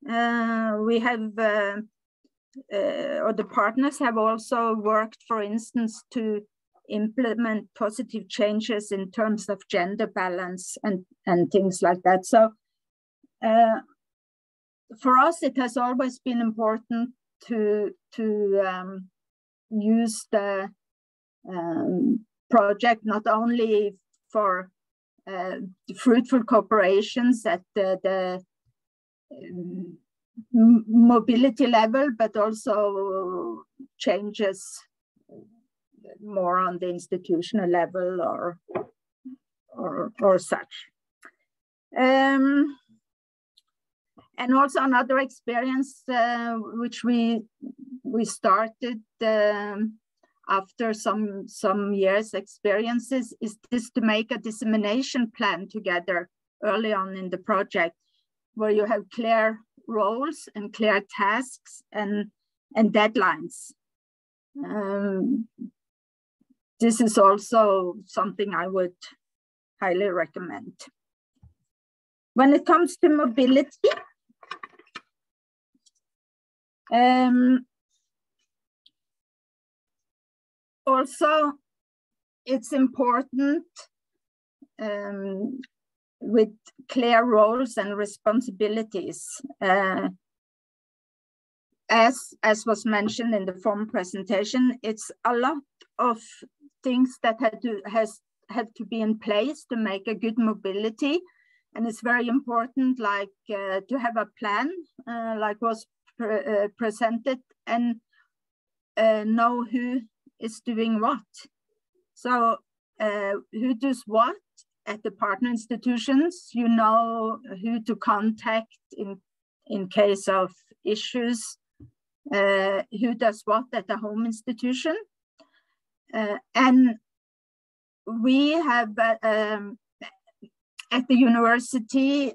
we have, or the partners have also worked, for instance, to implement positive changes in terms of gender balance and things like that. So for us, it has always been important to use the project not only for fruitful cooperations at the mobility level, but also changes more on the institutional level or such. And also another experience which we started after some years experiences is this, to make a dissemination plan together early on in the project, where you have clear roles and clear tasks and deadlines. This is also something I would highly recommend. When it comes to mobility, also it's important with clear roles and responsibilities. As was mentioned in the form presentation, it's a lot of things that had to be in place to make a good mobility. And it's very important, like to have a plan, like was presented, and know who is doing what. So who does what at the partner institutions, you know who to contact in case of issues, who does what at the home institution. And we have at the university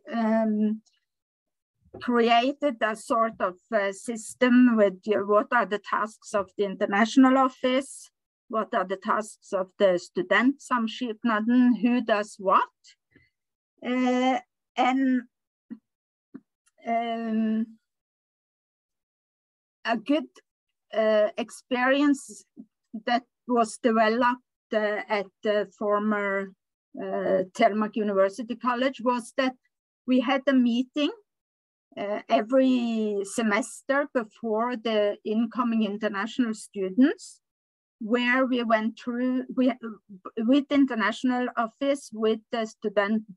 created a sort of system with what are the tasks of the international office, what are the tasks of the studentsamskipnaden, who does what. And a good experience that was developed at the former Telemark University College was that we had a meeting every semester before the incoming international students, where we went through with the international office, with the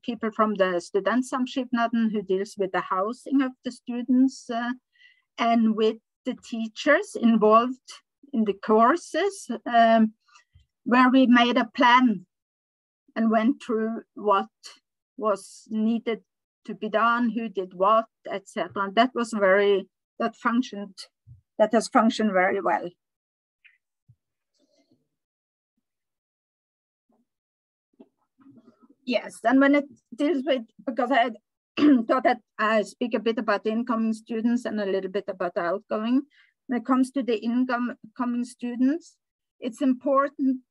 people from the studentsamskipnaden who deals with the housing of the students, and with the teachers involved in the courses, where we made a plan and went through what was needed to be done, who did what, etc. That has functioned very well. Yes, and when it deals with, because I thought that I speak a bit about the incoming students and a little bit about the outgoing. When it comes to the incoming students, it's important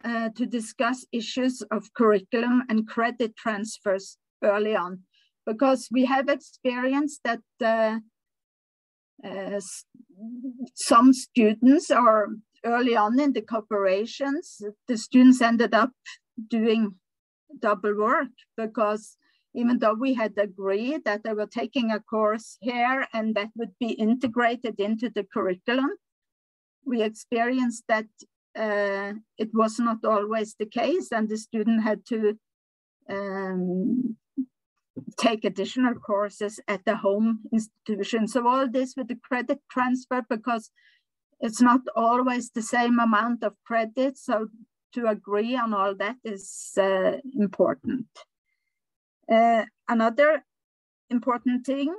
to discuss issues of curriculum and credit transfers early on, because we have experienced that some students, or early on in the cooperations, the students ended up doing double work, because even though we had agreed that they were taking a course here and that would be integrated into the curriculum, we experienced that it was not always the case, and the student had to take additional courses at the home institution. So all this with the credit transfer, because it's not always the same amount of credit, so to agree on all that is important. Another important thing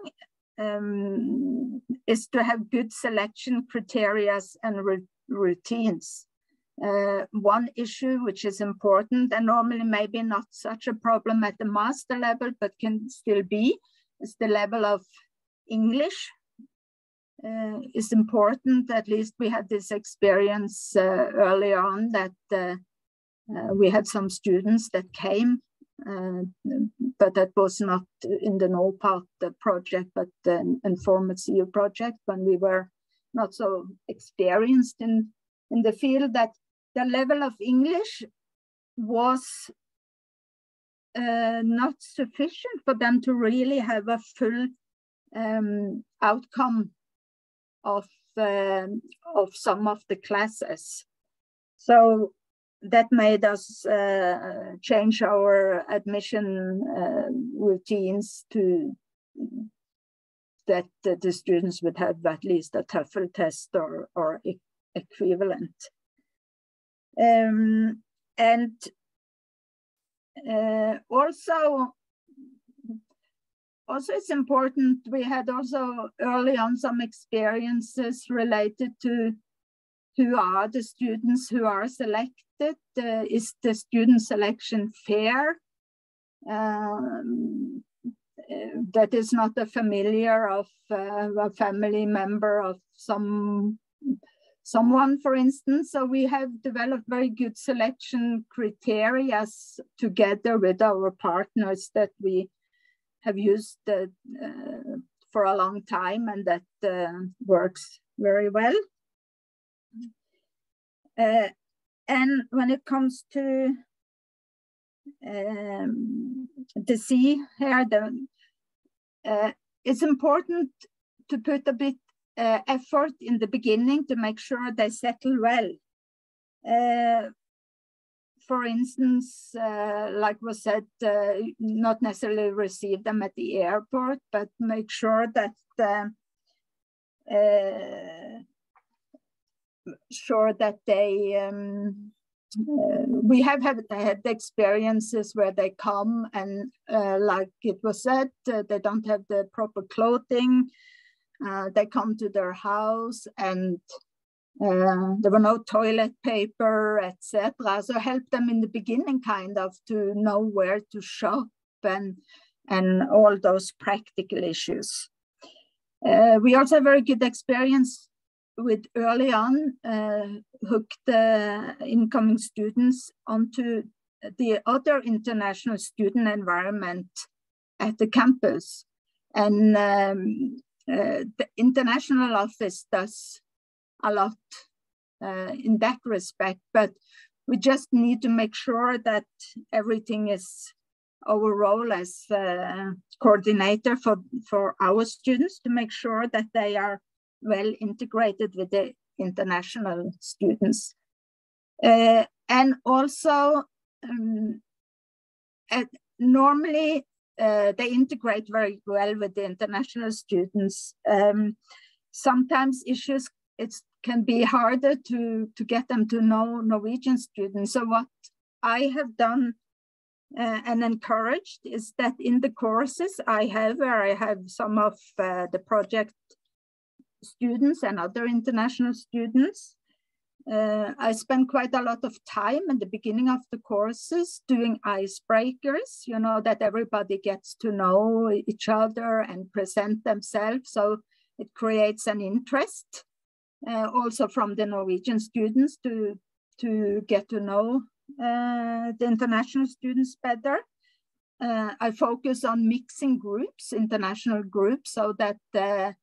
is to have good selection criteria and routines. One issue which is important, and normally maybe not such a problem at the master level, but can still be, is the level of English. Is important. At least we had this experience early on, that we had some students that came, but that was not in the NORPART project, but the informal CU project, when we were not so experienced in the field, that the level of English was not sufficient for them to really have a full outcome of some of the classes. So that made us change our admission routines to that the students would have at least a TOEFL test or equivalent. And also it's important, we had also early on some experiences related to who are the students who are selected. Is the student selection fair? that is not a familiar of a family member of someone, for instance. So we have developed very good selection criteria together with our partners that we have used for a long time, and that works very well. And when it comes to the sea here, it's important to put a bit effort in the beginning to make sure they settle well. For instance, like was said, not necessarily receive them at the airport, but make sure that they we have had experiences where they come and like it was said, they don't have the proper clothing. They come to their house and there were no toilet paper, etc. So help them in the beginning kind of to know where to shop and all those practical issues. We also have very good experience with early on hook the incoming students onto the other international student environment at the campus. And the international office does a lot in that respect, but we just need to make sure that everything is our role as coordinator for our students to make sure that they are well integrated with the international students. And also, normally they integrate very well with the international students. Sometimes issues, it can be harder to get them to know Norwegian students. So what I have done and encouraged is that in the courses I have, where I have some of the project students and other international students, I spend quite a lot of time in the beginning of the courses doing icebreakers, you know, that everybody gets to know each other and present themselves. So it creates an interest also from the Norwegian students to get to know the international students better. I focus on mixing groups, international groups, so that the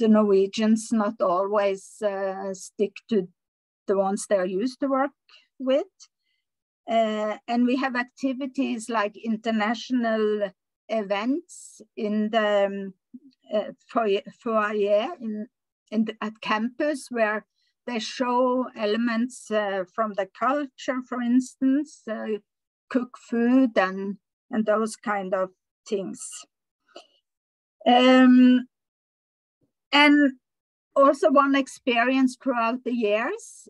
Norwegians not always stick to the ones they're used to work with. And we have activities like international events in the foyer at campus, where they show elements from the culture, for instance, cook food and those kind of things. And also one experience throughout the years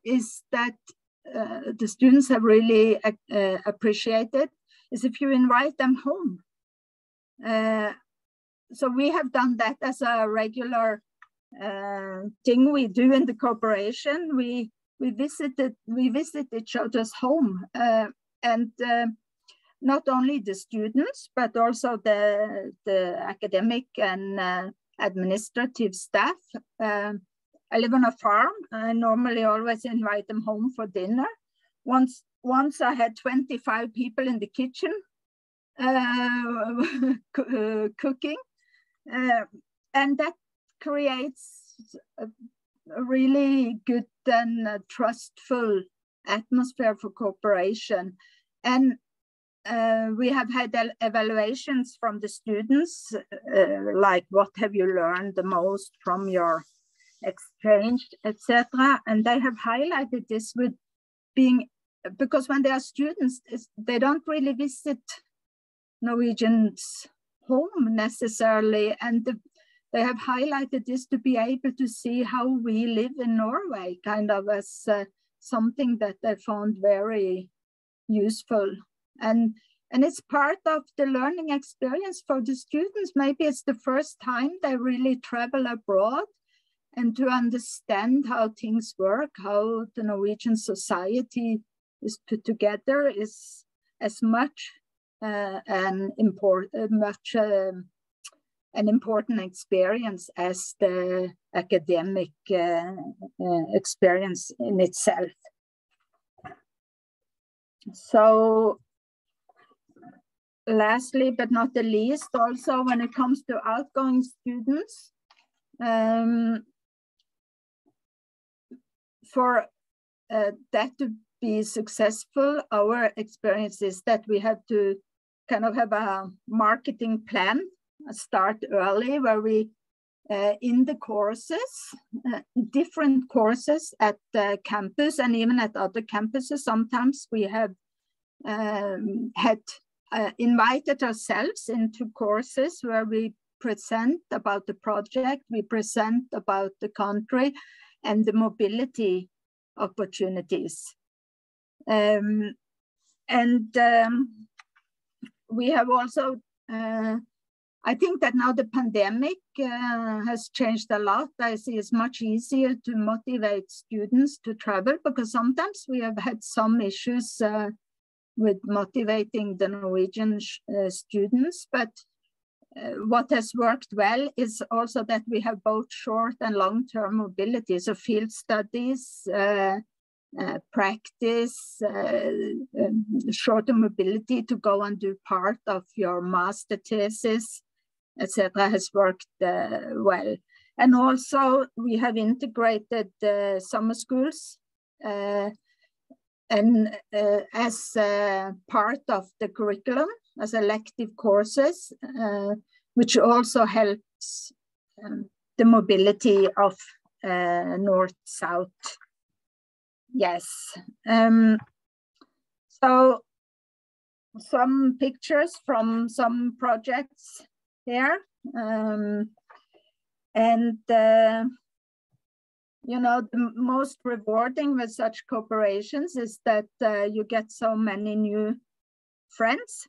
is that the students have really appreciated is if you invite them home. So we have done that as a regular thing we do in the cooperation. We visit each other's home, and not only the students, but also the academic and administrative staff. I live on a farm. I normally always invite them home for dinner. Once I had 25 people in the kitchen cooking, and that creates a really good and trustful atmosphere for cooperation. And we have had evaluations from the students, like what have you learned the most from your exchange, etc. And they have highlighted this with being, because when they are students, they don't really visit Norwegians' home necessarily, and they have highlighted this to be able to see how we live in Norway, kind of as something that they found very useful. And it's part of the learning experience for the students. Maybe it's the first time they really travel abroad, and to understand how things work, how the Norwegian society is put together is, as much an important experience as the academic experience in itself. So lastly, but not the least, also when it comes to outgoing students, for that to be successful, our experience is that we have to kind of have a marketing plan, start early, where we, in the courses, different courses at the campus and even at other campuses, sometimes we have invited ourselves into courses where we present about the project, we present about the country and the mobility opportunities. We have also, I think that now the pandemic has changed a lot. I see it's much easier to motivate students to travel, because sometimes we have had some issues with motivating the Norwegian students, but what has worked well is also that we have both short and long-term mobility, so field studies, practice, shorter mobility to go and do part of your master thesis, etc., has worked well. And also we have integrated summer schools and as part of the curriculum, as elective courses, which also helps the mobility of north-south. Yes. So some pictures from some projects here. You know, the most rewarding with such cooperations is that you get so many new friends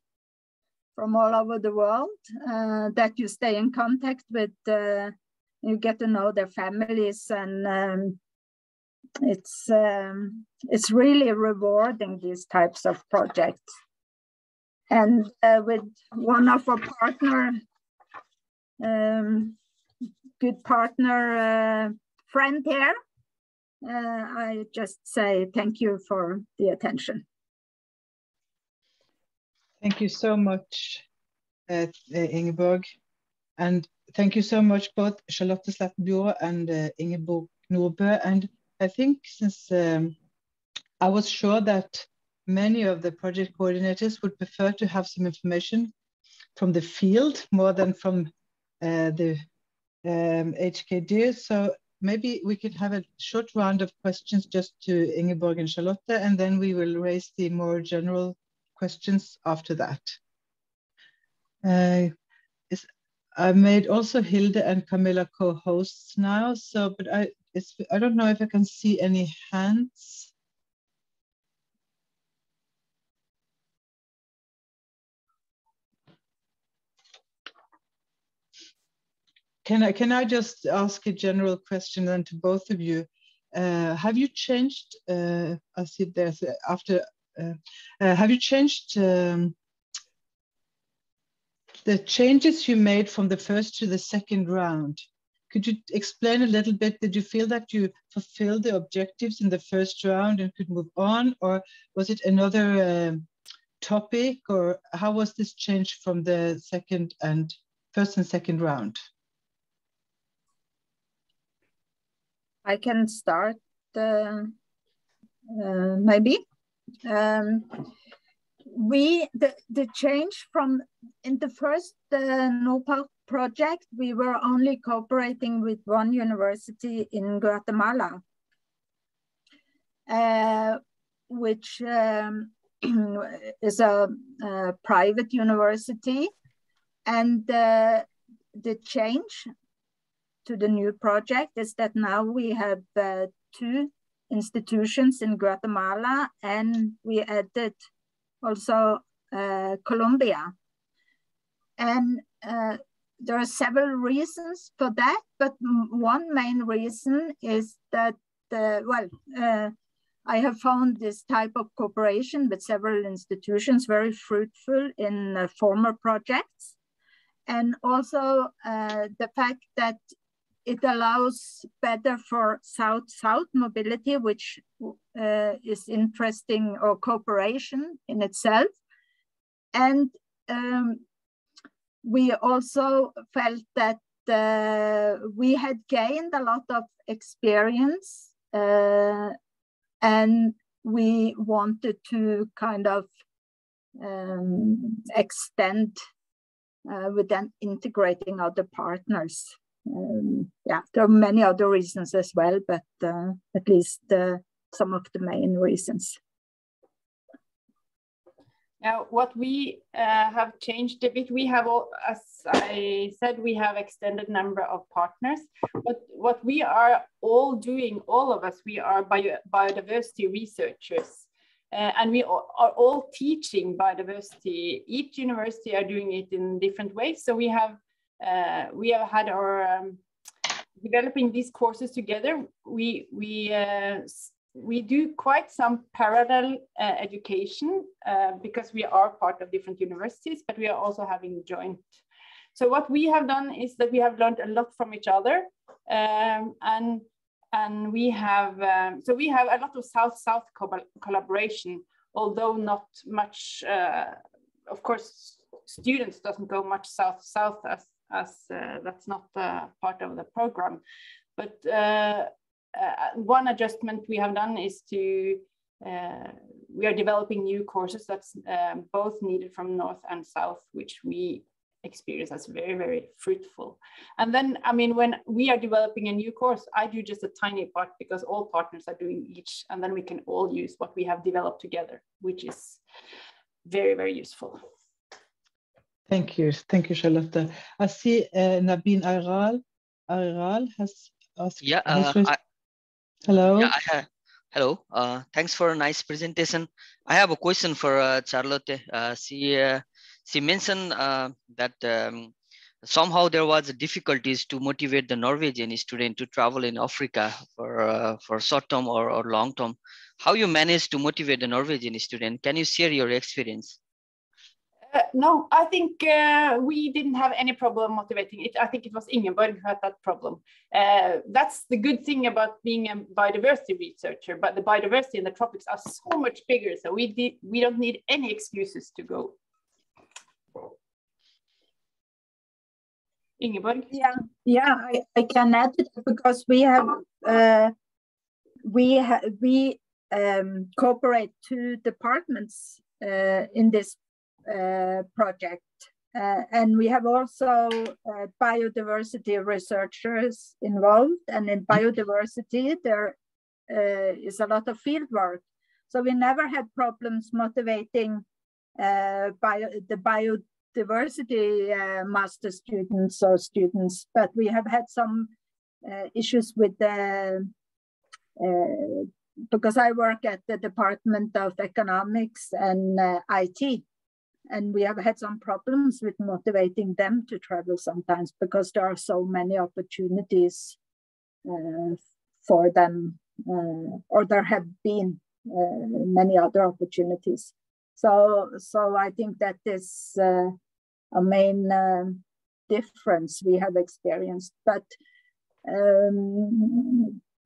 from all over the world that you stay in contact with. You get to know their families, and it's really rewarding, these types of projects. And with one of our partner, good partner friend here, I just say thank you for the attention. Thank you so much, Ingeborg. And thank you so much, both Charlotte Sletten Bjorå and Ingeborg Nordbø. And I think since I was sure that many of the project coordinators would prefer to have some information from the field more than from the HKD. So maybe we could have a short round of questions just to Ingeborg and Charlotte, and then we will raise the more general questions after that. I made also Hilde and Camilla co-hosts now, so but I don't know if I can see any hands. Can I just ask a general question then to both of you? Have you changed? I see there's after. Have you changed the changes you made from the first to the second round? Could you explain a little bit? Did you feel that you fulfilled the objectives in the first round and could move on, or was it another topic, or how was this change from the first and second round? I can start maybe. The change from in the first NORPART project, we were only cooperating with one university in Guatemala, which is a private university, and the change to the new project is that now we have 2 institutions in Guatemala, and we added also Colombia. And there are several reasons for that, but one main reason is that, I have found this type of cooperation with several institutions very fruitful in former projects. And also the fact that it allows better for South-South mobility, which is interesting, or cooperation in itself. And we also felt that we had gained a lot of experience, and we wanted to kind of extend with them integrating other partners. Yeah, there are many other reasons as well, but at least some of the main reasons. Now, what we have changed a bit, we have, as I said, we have extended number of partners, but what we are all doing, all of us, we are biodiversity researchers, and we are all teaching biodiversity. Each university are doing it in different ways. So we have had our developing these courses together. We do quite some parallel education because we are part of different universities, but we are also having joint. So what we have done is that we have learned a lot from each other, and we have so we have a lot of South-South collaboration, although not much. Of course, students doesn't go much South-South as that's not part of the program, but. One adjustment we have done is to, we are developing new courses that's both needed from North and South, which we experience as very, very fruitful. And then, I mean, when we are developing a new course, I do just a tiny part because all partners are doing each, and then we can all use what we have developed together, which is very, very useful. Thank you, Charlotte. I see Nabin Ayral has asked. Yeah, hello. Yeah, hello. Thanks for a nice presentation. I have a question for Charlotte. She mentioned that somehow there was difficulties to motivate the Norwegian student to travel in Africa for short term or long term. How you managed to motivate the Norwegian student? Can you share your experience? No, I think we didn't have any problem motivating it. I think it was Ingeborg who had that problem. That's the good thing about being a biodiversity researcher, but the biodiversity in the tropics are so much bigger, so we don't need any excuses to go. Ingeborg? Yeah, I can add it because we cooperate two departments in this project, and we have also biodiversity researchers involved, and in biodiversity there is a lot of field work, so we never had problems motivating the biodiversity master students or students, but we have had some issues with the because I work at the Department of Economics and IT. And we have had some problems with motivating them to travel sometimes because there are so many opportunities for them, or there have been many other opportunities. So I think that is a main difference we have experienced. But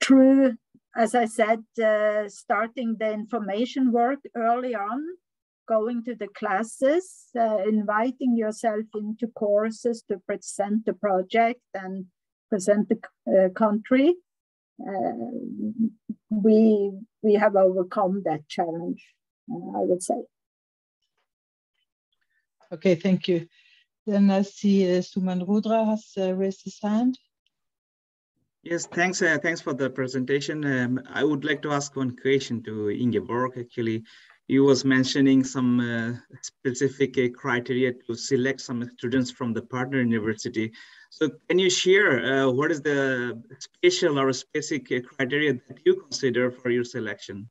through, as I said, starting the information work early on, going to the classes, inviting yourself into courses to present the project and present the country, we have overcome that challenge, I would say. Okay, thank you. Then I see Suman Rudra has raised his hand. Yes, thanks for the presentation. I would like to ask one question to Ingeborg, actually. You was mentioning some specific criteria to select some students from the partner university. So can you share what is the special or specific criteria that you consider for your selection?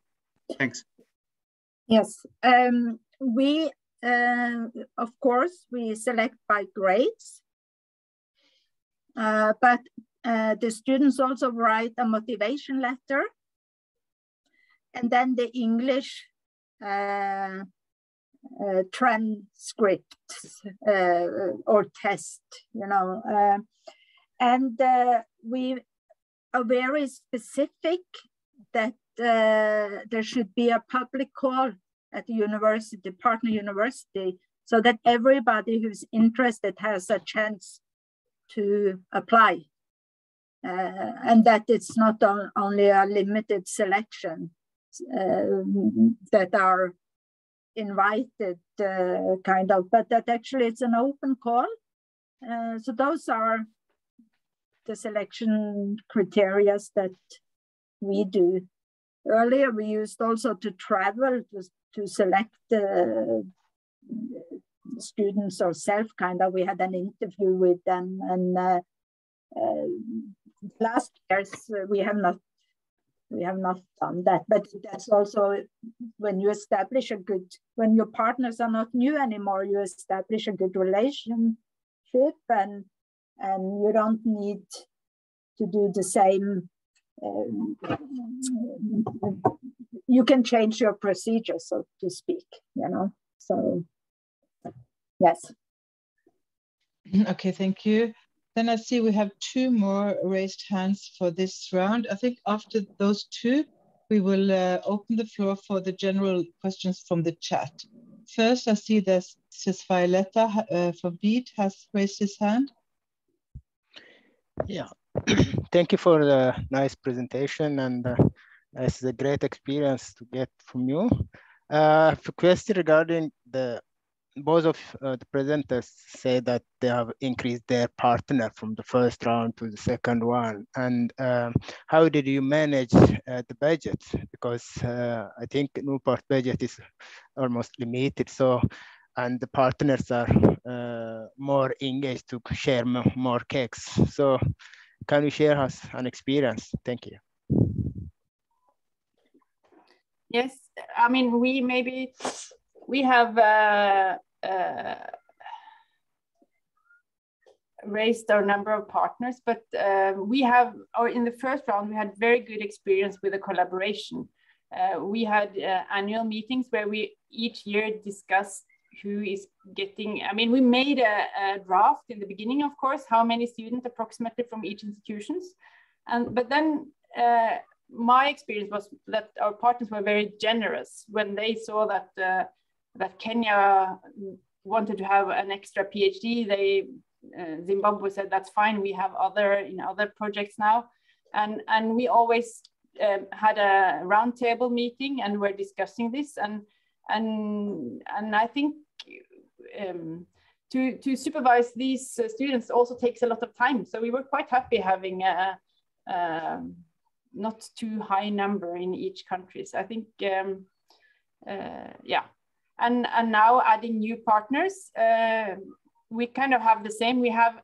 Thanks. Yes, we, of course, we select by grades, but the students also write a motivation letter. and then the English transcript or test, you know. And we are very specific that there should be a public call at the university, partner university, so that everybody who's interested has a chance to apply. And that it's not only a limited selection that are invited, kind of, but that actually it's an open call. So those are the selection criteria that we do. Earlier, we used also to travel to select students ourselves, kind of. We had an interview with them, and last years we have not done that. But that's also when you establish a good, when your partners are not new anymore, you establish a good relationship, and you don't need to do the same. You can change your procedure, so to speak, you know. So yes. Okay, thank you. Then I see we have 2 more raised hands for this round. I think after those 2, we will open the floor for the general questions from the chat. First, I see that Violetta from BEAD has raised his hand. Yeah, thank you for the nice presentation, and it's a great experience to get from you. I have a question regarding both of the presenters say that they have increased their partner from the first round to the second one. And how did you manage the budget? Because I think NORPART budget is almost limited. So, and the partners are more engaged to share more cakes. So can you share us an experience? Thank you. Yes, I mean, we have raised our number of partners, but in the first round, we had very good experience with the collaboration. We had annual meetings where we each year discussed who is getting, I mean, we made a draft in the beginning, of course, how many students approximately from each institutions. But then my experience was that our partners were very generous when they saw that that Kenya wanted to have an extra PhD. Zimbabwe said, that's fine, we have other projects now. And we always had a roundtable meeting and we're discussing this. And I think to supervise these students also takes a lot of time. So we were quite happy having a not too high number in each country. So I think, yeah. And now adding new partners, we kind of have the same. We have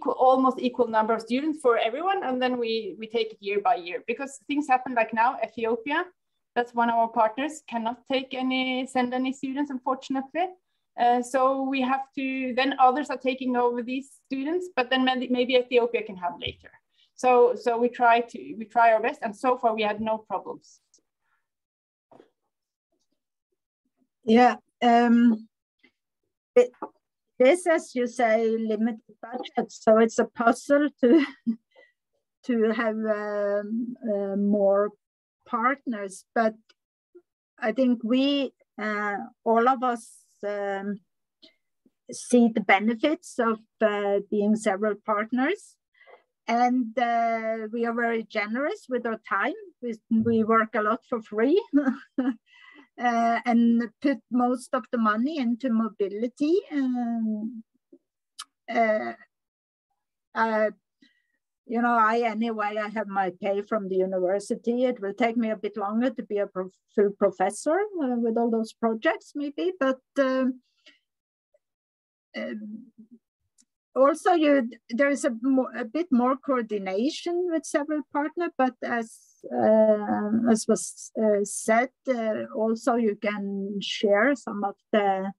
almost equal number of students for everyone, and then we take it year by year, because things happen like now. Ethiopia, that's one of our partners, cannot send any students, unfortunately. So we have to, then others are taking over these students, but then maybe Ethiopia can have later. So we try our best, and so far we had no problems. Yeah, it is, as you say, limited budget, so it's a puzzle to have more partners. But I think we, all of us, see the benefits of being several partners. And we are very generous with our time. We work a lot for free and put most of the money into mobility. You know, anyway, I have my pay from the university. It will take me a bit longer to be a full professor with all those projects, maybe, but also, there is a bit more coordination with several partners, but as was said, also you can share some of the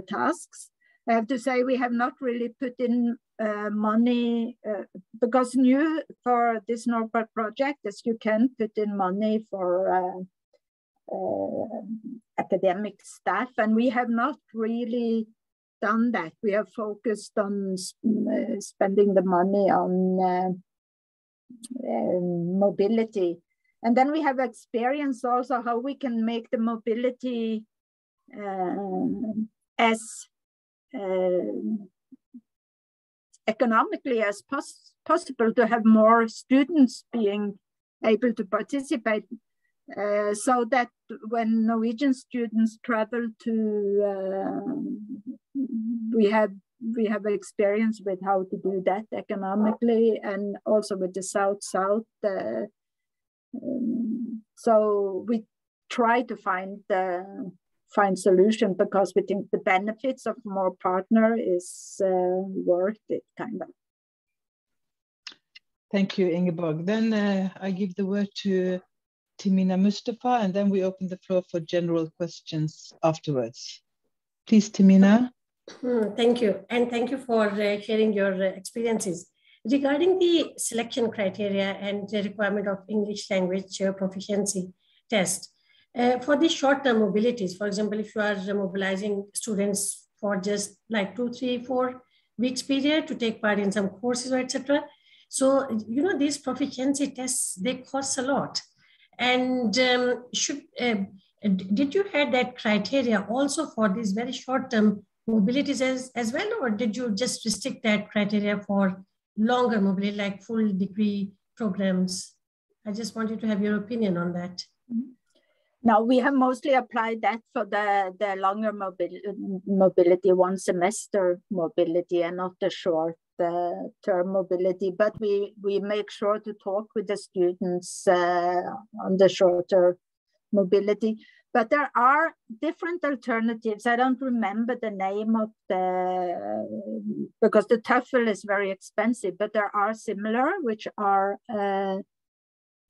tasks. I have to say we have not really put in money, because new for this NORPART project is you can put in money for academic staff, and we have not really done that. We have focused on spending the money on mobility. And then we have experienced also how we can make the mobility as economically as possible, to have more students being able to participate, so that when Norwegian students travel to, we have experience with how to do that economically, and also with the South-South. So we try to find solution, because we think the benefits of more partner is worth it, kind of. Thank you, Ingeborg. Then I give the word to Timina Mustafa, and then we open the floor for general questions afterwards. Please, Timina. Thank you. And thank you for sharing your experiences. Regarding the selection criteria and the requirement of English language proficiency test, for the short-term mobilities, for example, if you are mobilizing students for just like 2, 3, 4 weeks period to take part in some courses or etc. So, you know, these proficiency tests, they cost a lot. And did you have that criteria also for these very short-term mobilities as well, or did you just restrict that criteria for longer mobility, like full degree programs? I just wanted to have your opinion on that. Now, we have mostly applied that for the longer mobility, one semester mobility, and not the short term mobility. But we make sure to talk with the students on the shorter mobility. But there are different alternatives. I don't remember the name of because the TOEFL is very expensive, but there are similar, which are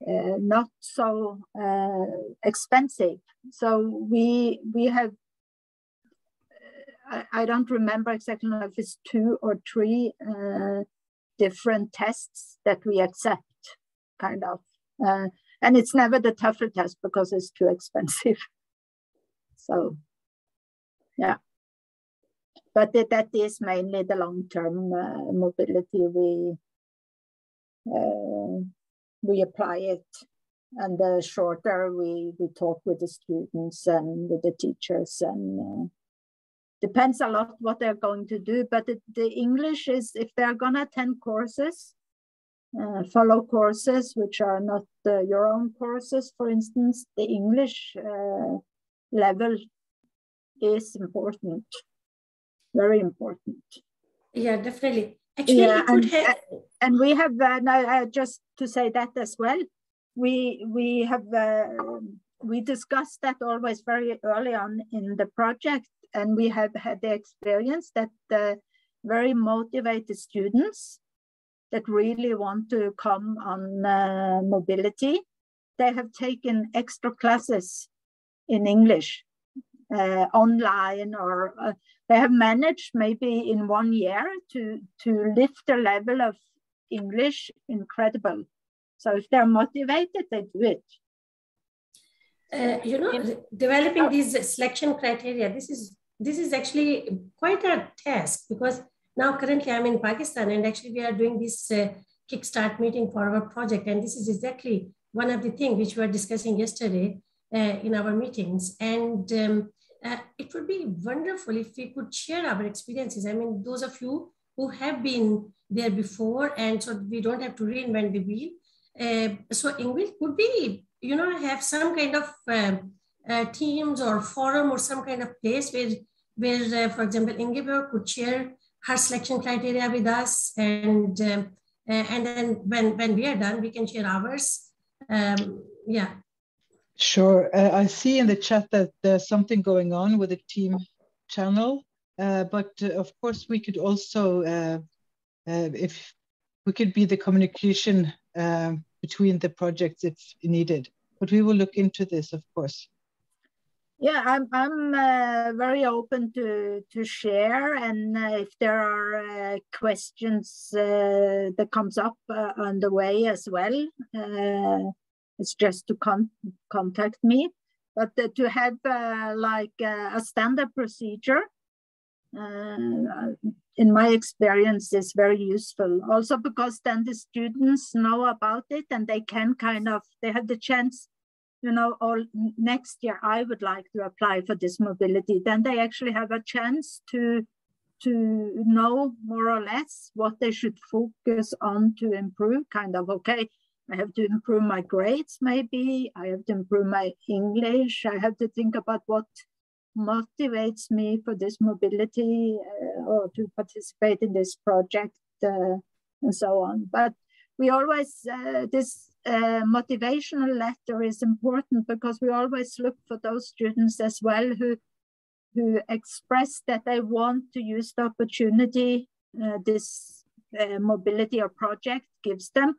not so expensive. So we have, I don't remember exactly if it's 2 or 3 different tests that we accept, kind of. And it's never the TOEFL test because it's too expensive. So, yeah. But that is mainly the long-term mobility. We apply it, and the shorter we talk with the students and with the teachers, and depends a lot what they're going to do. But the English is, if they're gonna attend courses, follow courses which are not your own courses, for instance, the English level is important, very important. Yeah, definitely. Actually, yeah, and we have just to say that as well. We have we discussed that always very early on in the project, and we have had the experience that very motivated students that really want to come on mobility, they have taken extra classes in English online, or they have managed maybe in 1 year to lift the level of English incredible. So if they're motivated, they do it. You know, developing these selection criteria, this is actually quite a task, because now currently I'm in Pakistan, and actually we are doing this kickstart meeting for our project, and this is exactly one of the things which we were discussing yesterday in our meetings. And it would be wonderful if we could share our experiences. I mean, those of you who have been there before, and so we don't have to reinvent the wheel. So English could be, you know, have some kind of teams or forum or some kind of place where for example, Ingeborg could share her selection criteria with us, and then when we are done, we can share ours. Yeah. Sure. I see in the chat that there's something going on with the team channel, but of course we could also, if we could be the communication between the projects if needed, but we will look into this, of course. Yeah, I'm very open to share, and if there are questions that comes up on the way as well, it's just to contact me. But to have like a standard procedure, in my experience, is very useful. Also because then the students know about it and they can they have the chance, you know, all next year I would like to apply for this mobility. Then they actually have a chance to know more or less what they should focus on to improve. Okay, I have to improve my grades, maybe I have to improve my English. I have to think about what motivates me for this mobility or to participate in this project and so on. But we always, this motivational letter is important because we always look for those students as well who express that they want to use the opportunity this mobility or project gives them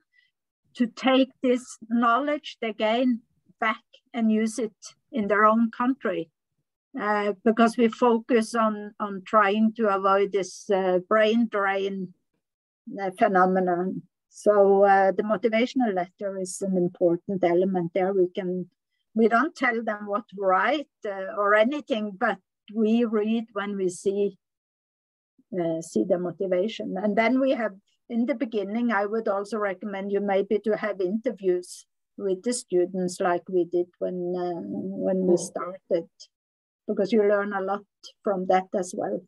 to take this knowledge they gain back and use it in their own country. Because we focus on trying to avoid this brain drain phenomenon. So the motivational letter is an important element there. We don't tell them what to write or anything, but we read when we see the motivation. And then we have, in the beginning, I would also recommend you maybe to have interviews with the students like we did when we started, because you learn a lot from that as well,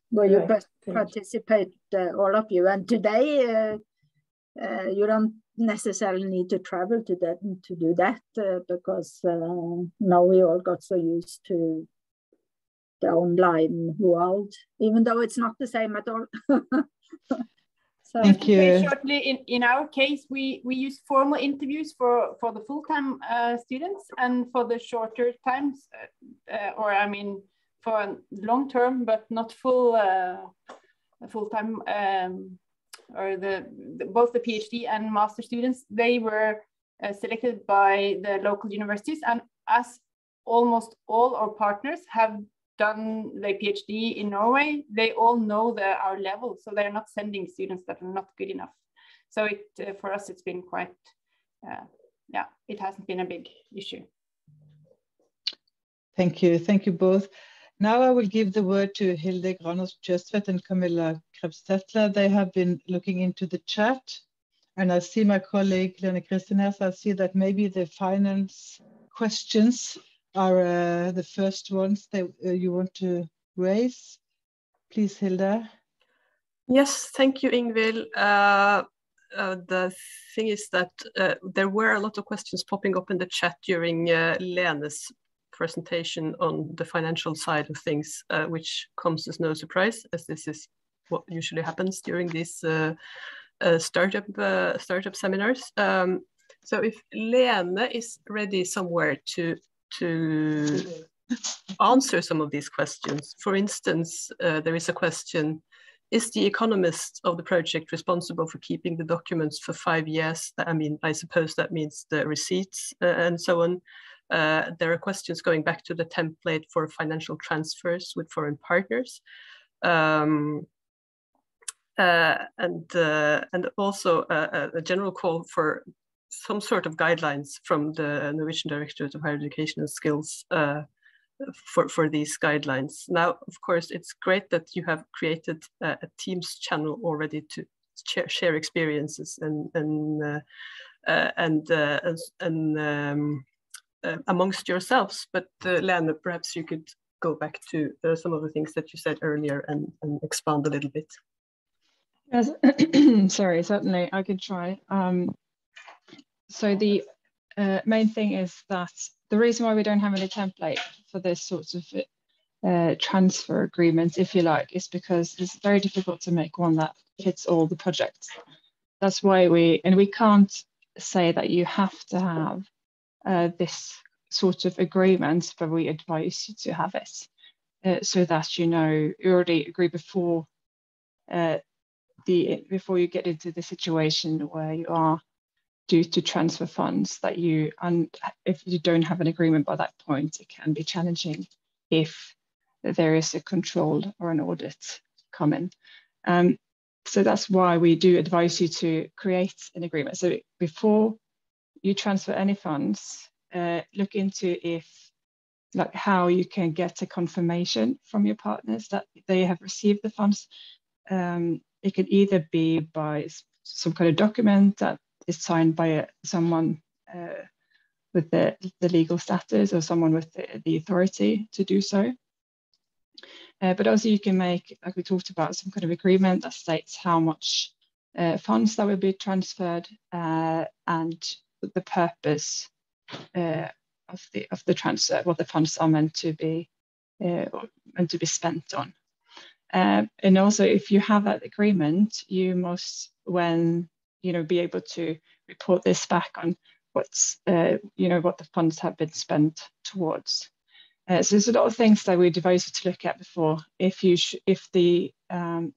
where you participate, all of you. And today, you don't necessarily need to travel to do that because now we all got so used to the online world, even though it's not the same at all. So, thank you. Shortly, in our case, we use formal interviews for the full-time students, and for the shorter times, or I mean, for long-term, but not full-time, or both the PhD and master students, they were selected by the local universities, and as almost all our partners have done their PhD in Norway, they all know our level, so they're not sending students that are not good enough. So for us, it's been quite, yeah, it hasn't been a big issue. Thank you both. Now I will give the word to Hilde Granås-Jøstved and Camilla Krebs-Tettler. They have been looking into the chat, and I see my colleague Lene Christensen. I see that maybe the finance questions are the first ones that you want to raise. Please, Hilde. Yes, thank you, Ingvild. The thing is that there were a lot of questions popping up in the chat during Lene's presentation on the financial side of things, which comes as no surprise, as this is what usually happens during these startup seminars. So if Lene is ready somewhere to answer some of these questions. For instance, there is a question, is the economist of the project responsible for keeping the documents for 5 years? I mean, I suppose that means the receipts and so on. There are questions going back to the template for financial transfers with foreign partners. And also a general call for some sort of guidelines from the Norwegian Directorate of Higher Education and Skills for these guidelines. Now, of course, it's great that you have created a Teams channel already to share experiences and amongst yourselves. But Lene, perhaps you could go back to some of the things that you said earlier and expand a little bit. Yes, sorry, certainly I could try. So the main thing is that the reason why we don't have any template for this sorts of transfer agreements, if you like, is because it's very difficult to make one that fits all the projects. That's why we can't say that you have to have this sort of agreement, but we advise you to have it so that you already agree before before you get into the situation where you are due to transfer funds that and if you don't have an agreement by that point, it can be challenging if there is a control or an audit coming. So that's why we do advise you to create an agreement. So before you transfer any funds, look into how you can get a confirmation from your partners that they have received the funds. It could either be by some kind of document that is signed by someone with the legal status or someone with the authority to do so. But also you can make, like we talked about, some kind of agreement that states how much funds that will be transferred and the purpose of the transfer, what the funds are meant to be spent on. And also, if you have that agreement, you must, when be able to report this back on what's what the funds have been spent towards. So there's a lot of things that we advise you to look at before. If the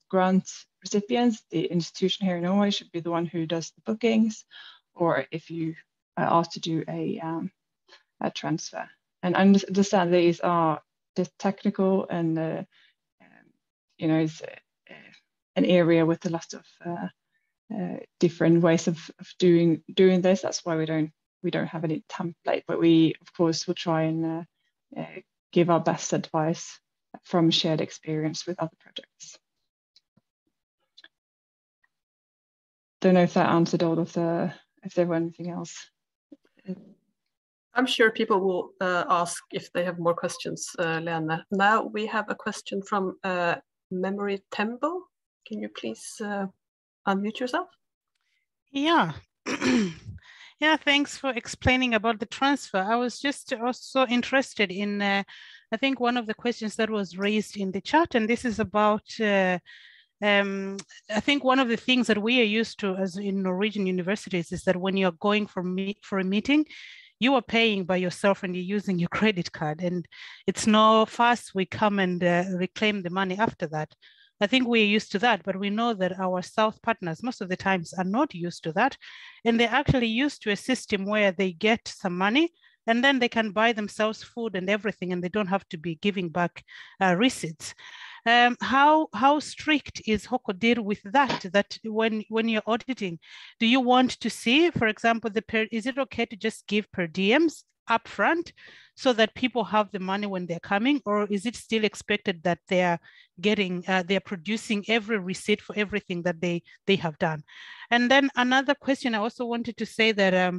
grant recipients, the institution here in Norway, should be the one who does the bookings, or if you are asked to do a transfer. And understand these are the technical and it's an area with a lot of different ways of doing this. That's why we don't have any template, but we of course will try and give our best advice from shared experience with other projects. Don't know if that answered all of if there were anything else. I'm sure people will ask if they have more questions, Lene. Now we have a question from Memory Tembo. Can you please unmute yourself? Yeah. Yeah, thanks for explaining about the transfer. I was just also interested in, I think one of the questions that was raised in the chat, and this is about, I think one of the things that we are used to as in Norwegian universities is that when you're going for a meeting, you are paying by yourself and you're using your credit card, and it's no fuss, we come and reclaim the money after that. I think we're used to that, but we know that our South partners most of the times are not used to that. And they're actually used to a system where they get some money and then they can buy themselves food and everything, and they don't have to be giving back receipts. How strict is HOKODIR with that? That when you're auditing, do you want to see, for example, is it okay to just give per diems upfront so that people have the money when they're coming, or is it still expected that they're producing every receipt for everything that they have done? And then another question, I also wanted to say that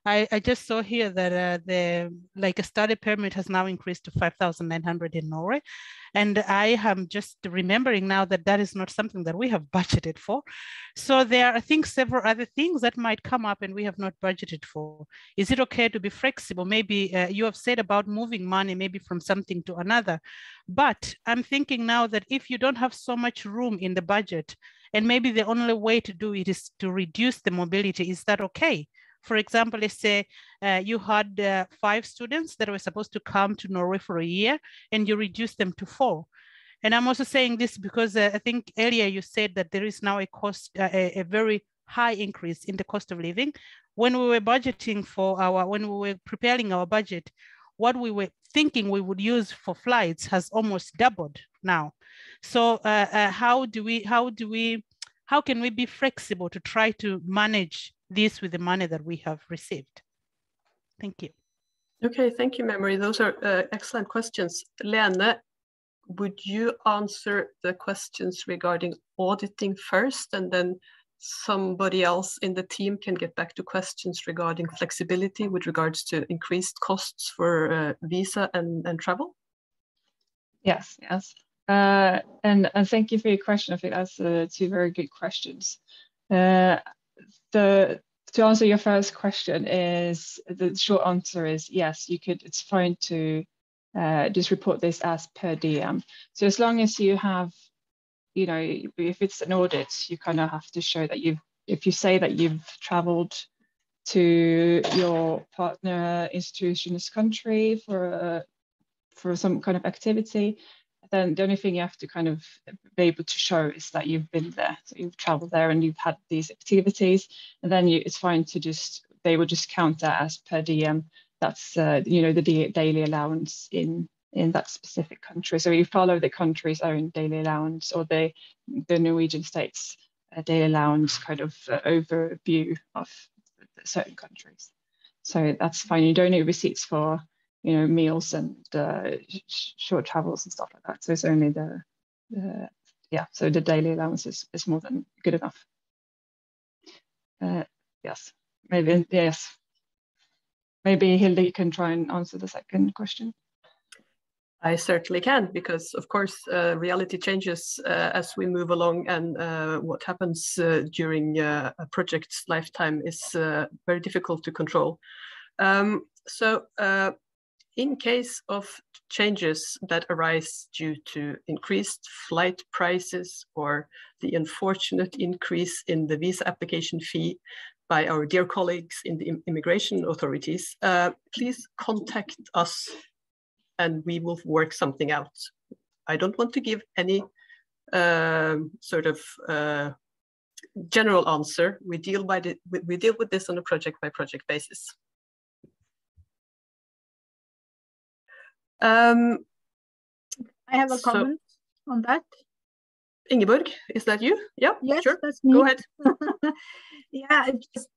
I just saw here that a study permit has now increased to 5,900 in Norway. And I am just remembering now that that is not something that we have budgeted for. So there are, I think, several other things that might come up and we have not budgeted for. Is it okay to be flexible? Maybe you have said about moving money, maybe from something to another. But I'm thinking now that if you don't have so much room in the budget, and maybe the only way to do it is to reduce the mobility, is that okay? For example, let's say you had 5 students that were supposed to come to Norway for a year and you reduce them to 4. And I'm also saying this because I think earlier you said that there is now a very high increase in the cost of living. When we were budgeting when we were preparing our budget, what we were thinking we would use for flights has almost doubled now. So how can we be flexible to try to manage this with the money that we have received? Thank you. Okay, thank you, Memory. Those are excellent questions. Lene, would you answer the questions regarding auditing first, and then somebody else in the team can get back to questions regarding flexibility with regards to increased costs for visa and travel? Yes. And thank you for your question. I think that's 2 very good questions. To answer your first question, is the short answer is yes, you could. It's fine to just report this as per diem. So as long as you have, if it's an audit, you kind of have to show that if you say that you've traveled to your partner institution's country for some kind of activity, then the only thing you have to kind of be able to show is that you've been there. So you've traveled there and you've had these activities, and then it's fine to they will just count that as per diem. That's the daily allowance in that specific country. So you follow the country's own daily allowance, or the Norwegian state's daily allowance kind of overview of certain countries. So that's fine. You don't need receipts for meals and short travels and stuff like that. So it's only so the daily allowance is more than good enough. Yes, maybe yes. Maybe Hilde, you can try and answer the second question. I certainly can, because of course reality changes as we move along, and what happens during a project's lifetime is very difficult to control. So in case of changes that arise due to increased flight prices or the unfortunate increase in the visa application fee by our dear colleagues in the immigration authorities, please contact us and we will work something out. I don't want to give any sort of general answer. We deal with this on a project by project basis. I have a comment on that. Ingeborg, is that you? Yeah, yes, sure. That's me. Go ahead. Yeah, just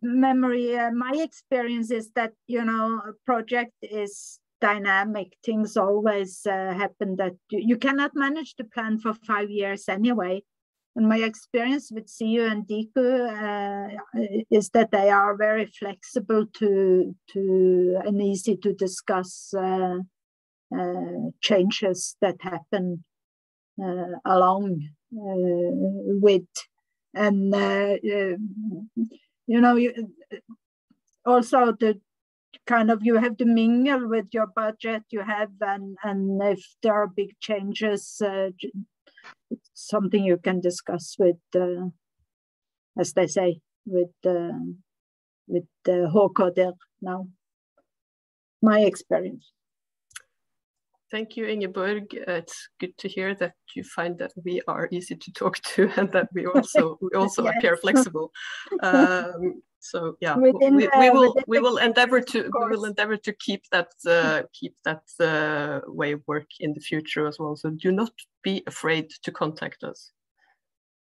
memory. My experience is that a project is dynamic. Things always happen that you cannot manage the plan for 5 years anyway. And my experience with CU and Diku is that they are very flexible and easy to discuss changes that happen along with, and also the kind of you have to mingle with your budget you have, and if there are big changes, it's something you can discuss with, as they say, with the HK now. My experience. Thank you, Ingeborg. It's good to hear that you find that we are easy to talk to and that we also yes. appear flexible. So yeah, we will endeavor to keep that way of work in the future as well. So do not be afraid to contact us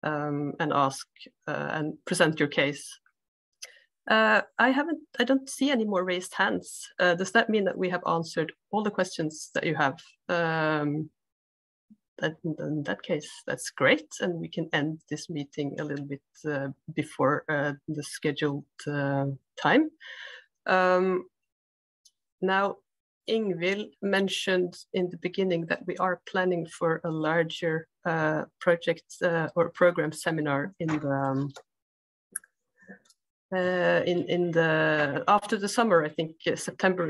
and ask and present your case. I don't see any more raised hands. Does that mean that we have answered all the questions that you have? In that case, that's great, and we can end this meeting a little bit before the scheduled time. Now, Ingvild mentioned in the beginning that we are planning for a larger project or program seminar in the after the summer. I think September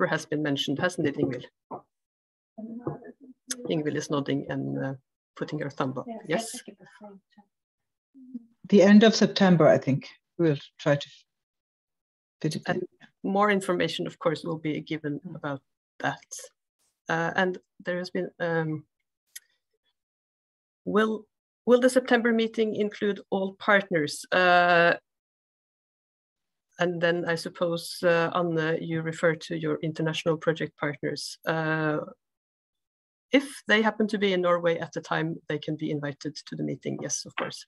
has been mentioned, hasn't it, Ingvild? Ingvild is nodding and putting her thumb up. Yes. The end of September, I think. We'll try to fit it in. And more information, of course, will be given about that. And there has been. Will the September meeting include all partners? And then I suppose, Anne, you refer to your international project partners. If they happen to be in Norway at the time, they can be invited to the meeting. Yes, of course.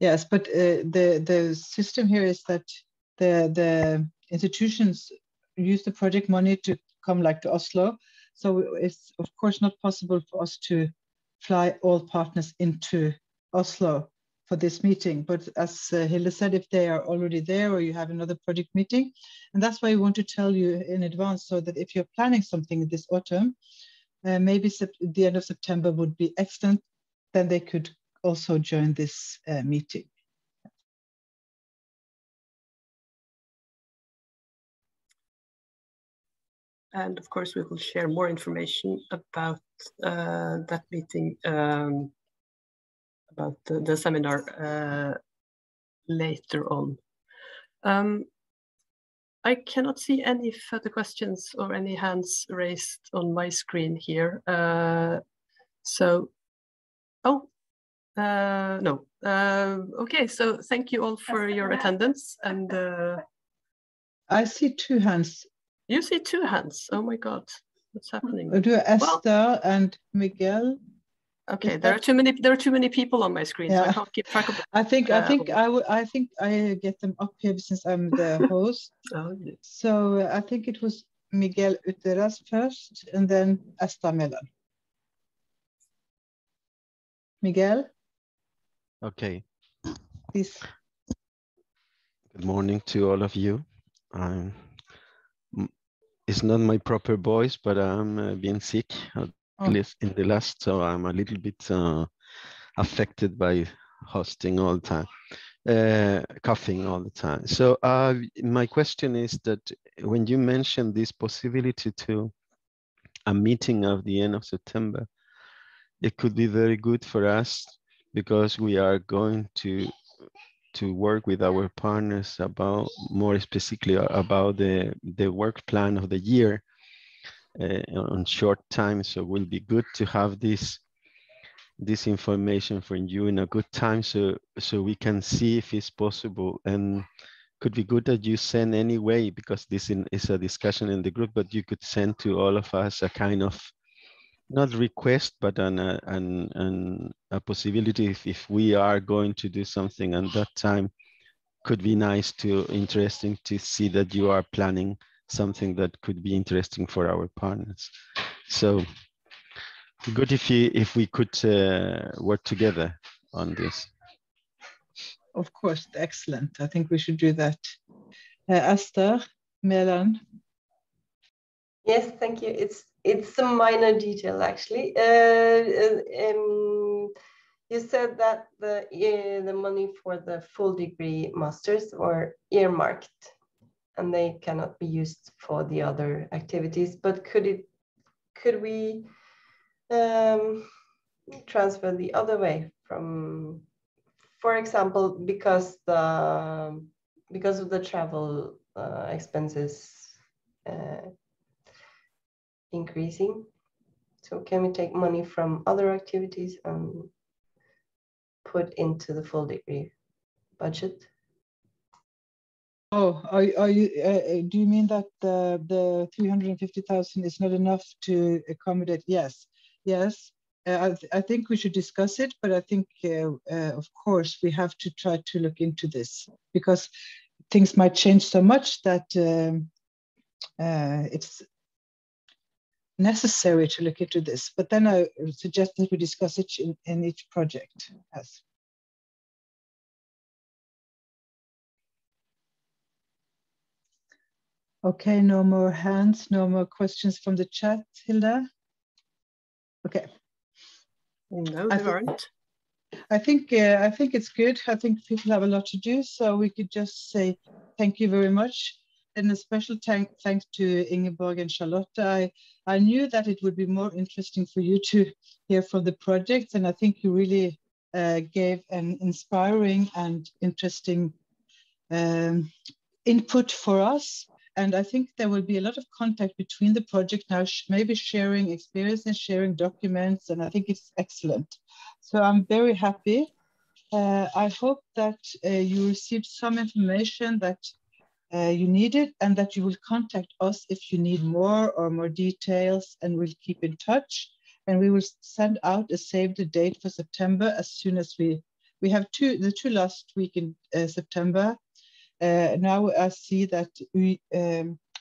Yes, but the system here is that the institutions use the project money to come to Oslo. So it's of course not possible for us to fly all partners into Oslo for this meeting. But as Hilde said, if they are already there or you have another project meeting, and that's why we want to tell you in advance, so that if you're planning something this autumn, maybe the end of September would be excellent, then they could also join this meeting. And of course, we will share more information about that meeting, about the seminar later on. I cannot see any further questions or any hands raised on my screen here. No. Okay, so thank you all for your attendance. And I see 2 hands. You see 2 hands. Oh my God, what's happening? Do Esther and Miguel. Okay, there are too many people on my screen, so I can't keep track of them. I think I get them up here since I'm the host. Oh, yeah. So I think it was Miguel Uteras first, and then Esther Melan. Miguel. Okay. Please. Good morning to all of you. It's not my proper voice, but I'm being sick at least in the last, so I'm a little bit affected by hosting all the time, coughing all the time. So my question is that when you mentioned this possibility to a meeting of the end of September, it could be very good for us because we are going to work with our partners about more specifically about the work plan of the year on short time. So it will be good to have this information from you in a good time so we can see if it's possible, and could be good that you send anyway, because this is a discussion in the group, but you could send to all of us a kind of not request, but a possibility if we are going to do something at that time. Could be interesting to see that you are planning something that could be interesting for our partners. So good if we could work together on this. Of course, excellent. I think we should do that. Esther Melan. Yes, thank you. It's a minor detail actually. You said that the money for the full degree masters are earmarked and they cannot be used for the other activities, but could we transfer the other way from, for example, because of the travel expenses increasing? So can we take money from other activities and put into the full degree budget? Oh, are you? Do you mean that the 350,000 is not enough to accommodate? Yes, yes. I think we should discuss it, but I think, of course, we have to try to look into this because things might change so much that it's necessary to look into this. But then I suggest that we discuss it in each project. Yes. Okay, no more hands, no more questions from the chat, Hilda? Okay. No, there aren't. I think it's good. I think people have a lot to do, so we could just say thank you very much. And a special thanks to Ingeborg and Charlotte. I knew that it would be more interesting for you to hear from the projects, and I think you really gave an inspiring and interesting input for us. And I think there will be a lot of contact between the project now, maybe sharing experience and sharing documents, and I think it's excellent. So I'm very happy. I hope that you received some information that you needed and that you will contact us if you need more or more details, and we'll keep in touch. And we will send out a save the date for September as soon as we have the two last week in September. Now I see that we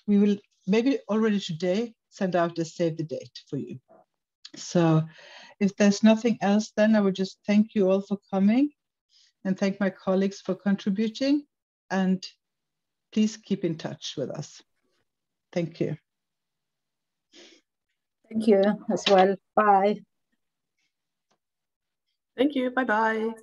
will maybe already today send out a save the date for you. So if there's nothing else, then I would just thank you all for coming and thank my colleagues for contributing, and please keep in touch with us. Thank you. Thank you as well. Bye. Thank you. Bye-bye.